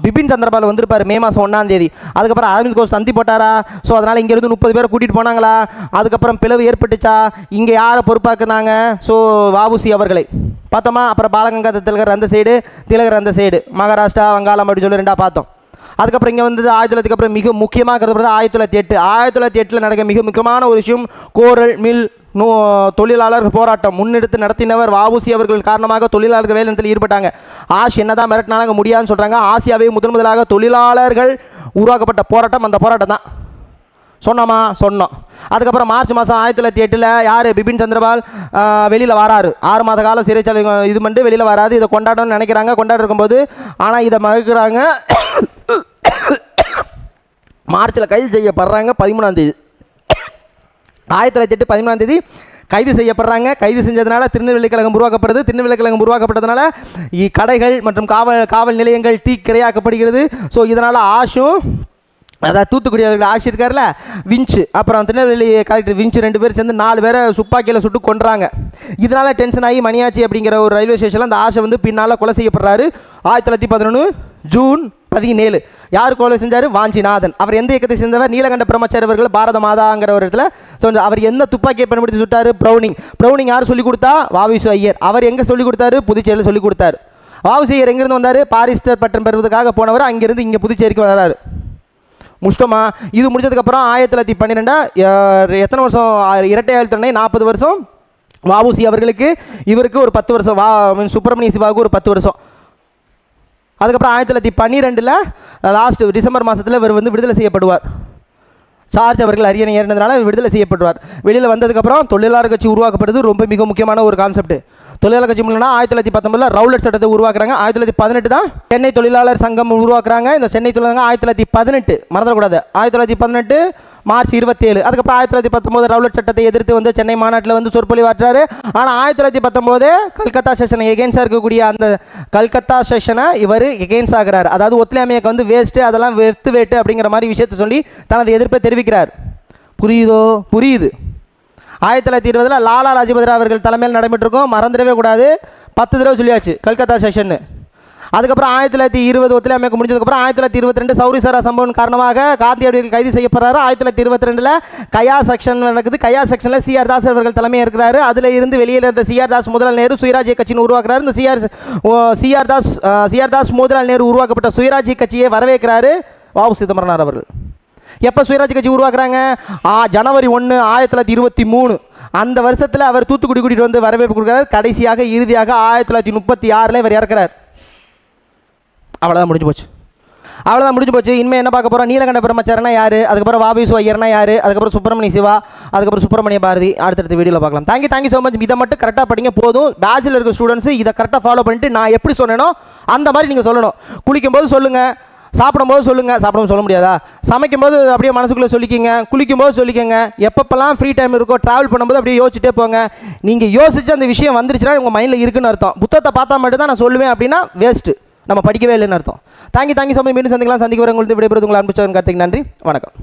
பிபின் சந்திரபால் வந்திருப்பார் மே மாதம் 1ஆம் தேதி. அதுக்கப்புறம் அரவிந்த் கோஷ் தந்தி போட்டாரா? ஸோ அதனால் இங்கேருந்து 30 பேரை கூட்டிகிட்டு போனாங்களா? அதுக்கப்புறம் பிளவு ஏற்பட்டுச்சா? இங்கே யாரை பொறுப்பாக்குனாங்க? ஸோ வ.உ.சி. அவர்களை பார்த்தோமா? அப்புறம் பாலகங்காதர திலகர் அந்த சைடு, திலகர் அந்த சைடு, மகாராஷ்டிரா வங்காளம் அப்படின்னு சொல்லி 2ஆக பார்த்தோம். அதுக்கப்புறம் இங்கே வந்தது 1900 அப்புறம் மிக முக்கியமாக கருதப்படுறது 1908 நடக்க மிக முக்கியமான ஒரு விஷயம் கோரல் மில் தொழிலாளர் போராட்டம் முன்னெடுத்து நடத்தினவர் வ.உ.சி. அவர்கள் காரணமாக தொழிலாளர்கள் வேலை நிறுத்தத்தில் ஈடுபட்டாங்க. ஆஷ் என்னதான் மிரட்டினாங்க, முடியாதுன்னு சொல்கிறாங்க. ஆசியாவே முதலாக தொழிலாளர்கள் உருவாக்கப்பட்ட போராட்டம் அந்த போராட்டம் தான். சொன்னோம். அதுக்கப்புறம் மார்ச் மாதம் 1908 யார்? பிபின் சந்திரபால் வெளியில் வராரு. 6 மாத காலம் சிறைச்சாலை இது பண்ணிட்டு வெளியில் வராது. இதை கொண்டாடணும்னு நினைக்கிறாங்க. கொண்டாட இருக்கும்போது ஆனால் இதை மறுக்கிறாங்க. மார்ச்சில் கைது செய்யப்படுறாங்க. 13ஆம் தேதி 1908 13ஆம் தேதி கைது செய்யப்படுறாங்க. கைது செஞ்சதுனால திருநெல்வேலி கழகம் உருவாக்கப்படுது. திருநெல்வேலி கழகம் உருவாக்கப்பட்டதுனால கடைகள் மற்றும் காவல் நிலையங்கள் தீக்கிரையாக்கப்படுகிறது. ஸோ இதனால் ஆஷும், அதாவது தூத்துக்குடி ஆட்சி இருக்கார்ல விஞ்சு, அப்புறம் திருநெல்வேலி கலெக்டர் விஞ்சு 2 பேர் சேர்ந்து 4 பேரை துப்பாக்கியில் சுட்டு கொன்றாங்க. இதனால் டென்ஷன் ஆகி மணியாச்சி அப்படிங்கிற ஒரு ரயில்வே ஸ்டேஷனில் அந்த ஆஷை பின்னால் கொலை செய்யப்படுறாரு. 1911 ஜூன் 17 யார் கொலை செஞ்சார்? வாஞ்சிநாதன். அவர் எந்த இயக்கத்தை சேர்ந்தவர்? நீலகண்ட பிரம்மச்சாரி அவர்கள் பாரத மாதாங்கிற ஒரு இடத்துல. ஸோ அவர் எந்த துப்பாக்கியை பயன்படுத்தி சுட்டார்? ப்ரௌனிங் யார் சொல்லிக் கொடுத்தா? வ.வே.சு. ஐயர். அவர் எங்கே சொல்லிக் கொடுத்தாரு? புதுச்சேரியில் சொல்லிக் கொடுத்தாரு. வ.வே.சு. ஐயர் எங்கேருந்து வந்தார்? பாரிஸ்டர் பட்டம் பெறுவதற்காக போனவர் அங்கேருந்து இங்கே புதுச்சேரிக்கு வர்றாரு. முஷ்டமா? இது முடிஞ்சதுக்கப்புறம் 1912 எத்தனை வருஷம்? இரட்டை ஆயுள் 40 வருஷம் வ.உ.சி. அவர்களுக்கு. இவருக்கு ஒரு 10 வருஷம். சுப்பிரமணிய சிவாவுக்கு ஒரு 10 வருஷம். அதுக்கப்புறம் 1912 லாஸ்ட் டிசம்பர் மாதத்தில் இவர் விடுதலை செய்யப்படுவார். சார்ஜ் அவர்கள் அரியணை ஏறினதுனால விடுதலை செய்யப்படுவார். வெளியில் வந்ததுக்கப்புறம் தொழிலாளர் கட்சி உருவாக்கப்படுது. ரொம்ப மிக முக்கியமான ஒரு கான்செப்ட். தொழிலாளர் கட்சி மூலம்னா 1919 ரவுலட் சட்டத்தை உருவாக்குறாங்க. 1918 தான் சென்னை தொழிலாளர் சங்கம் உருவாக்குறாங்க. இந்த சென்னை தொழிலாளர் 1918 மறந்துடக்கூடாது. 1918 மார்ச் 27. அதுக்கப்புறம் 1919 ரவுலட் சட்டத்தை எதிர்த்து வந்து சென்னை மாநாட்டில் வந்து சொற்பொழிவாற்றாரு. ஆனால் 1919 கல்கத்தா செஷனை எகெயின்ஸாக இருக்கக்கூடிய அந்த கல்கத்தா செஷனை இவர் எகெயின்ஸ் ஆகிறார். அதாவது ஒத்துழையாமைக்கு வந்து வேஸ்ட்டு, அதெல்லாம் வெத்து வேட்டு அப்படிங்கிற மாதிரி விஷயத்தை சொல்லி தனது எதிர்ப்பை தெரிவிக்கிறார். புரியுதோ? புரியுது. 1920 லாலா லஜபதி ராய் அவர்கள் தலைமையில் நடைபெற்றிருக்கோம், மறந்துடவே கூடாது. 10 தடவை சொல்லியாச்சு கல்கத்தா செஷன். அதுக்கப்புறம் 1920 ஒத்துழையாமைக்கு முடிஞ்சதுக்கப்புறம் 1922 சௌரி சரா சம்பவம் காரணமாக காந்தியடிகள் கைது செய்யப்படுறாரு. 1922 கயா செக்ஷன் நடக்குது. கயா செக்ஷனில் சிஆர் தாஸ் அவர்கள் தலைமை இருக்கிறாரு. அதில் இருந்து வெளியில் இருந்த சிஆர் தாஸ் மோதிலால் நேரு சுயராஜ்ய கட்சின்னு உருவாக்குறாரு. இந்த சிஆர் தாஸ் மோதிலால் நேரு உருவாக்கப்பட்ட சுயராஜ்ய கட்சியை வரவேற்கிறாரு வாவு சிதம்பரனார் அவர்கள். எப்போ சுயராஜ்ய கட்சி உருவாக்குறாங்க? ஜனவரி 1, 1923. அந்த வருஷத்தில் அவர் தூத்துக்குடி கூட்டிகிட்டு வந்து வரவேற்பு கொடுக்குறாரு. கடைசியாக இறுதியாக 1936 இவர் இறக்குறார். அவ்வளோதான் முடிஞ்சு போச்சு. இனிமேல் என்ன பார்க்க போகிறோம்? நீலகண்ட பிரம்மச்சாரனா யார், அதுக்கப்புறம் வாபிசு ஐயர்னா யார், அதுக்கப்புறம் சுப்பிரமணிய சிவா, அதுக்கப்புறம் சுப்பிரமணிய பாரதி அடுத்தடுத்த வீடியோவில் பார்க்கலாம். Thank you so much. இதை மட்டும் கரெக்டாக படிங்க போதும். பேச்சுலர் இருக்க ஸ்டூடெண்ட்ஸ் இதை கரெக்டாக ஃபாலோ பண்ணிட்டு நான் எப்படி சொன்னேனோ அந்த மாதிரி நீங்கள் சொல்லணும். குளிக்கும்போது சொல்லுங்கள், சாப்பிடும்போது சொல்லுங்கள். சாப்பிடும் சொல்ல முடியாதா? சமைக்கும்போது அப்படியே மனசுக்குள்ளே சொல்லிக்கிங்க, குளிக்கும்போது சொல்லிக்கோங்க. எப்பப்பெல்லாம் ஃப்ரீ டைம் இருக்கோ ட்ராவல் பண்ணும்போது அப்படியே யோசிச்சுட்டே போங்க. நீங்கள் யோசிச்சு அந்த விஷயம் வந்துருச்சுன்னா உங்கள் மைண்டில் இருக்குன்னு அர்த்தம். புத்தகத்தை பார்த்தா மட்டும் தான் நான் சொல்லுவேன் அப்படின்னா வேஸ்ட்டு, நம்ம படிக்கவே இல்லைன்னு அர்த்தம். Thank you so much. மீண்டும் சந்திக்கலாம். சந்திக்க வர உங்களுக்கு விடைபெறுவது உங்கள் அன்பு சோழன் கார்த்திக். நன்றி, வணக்கம்.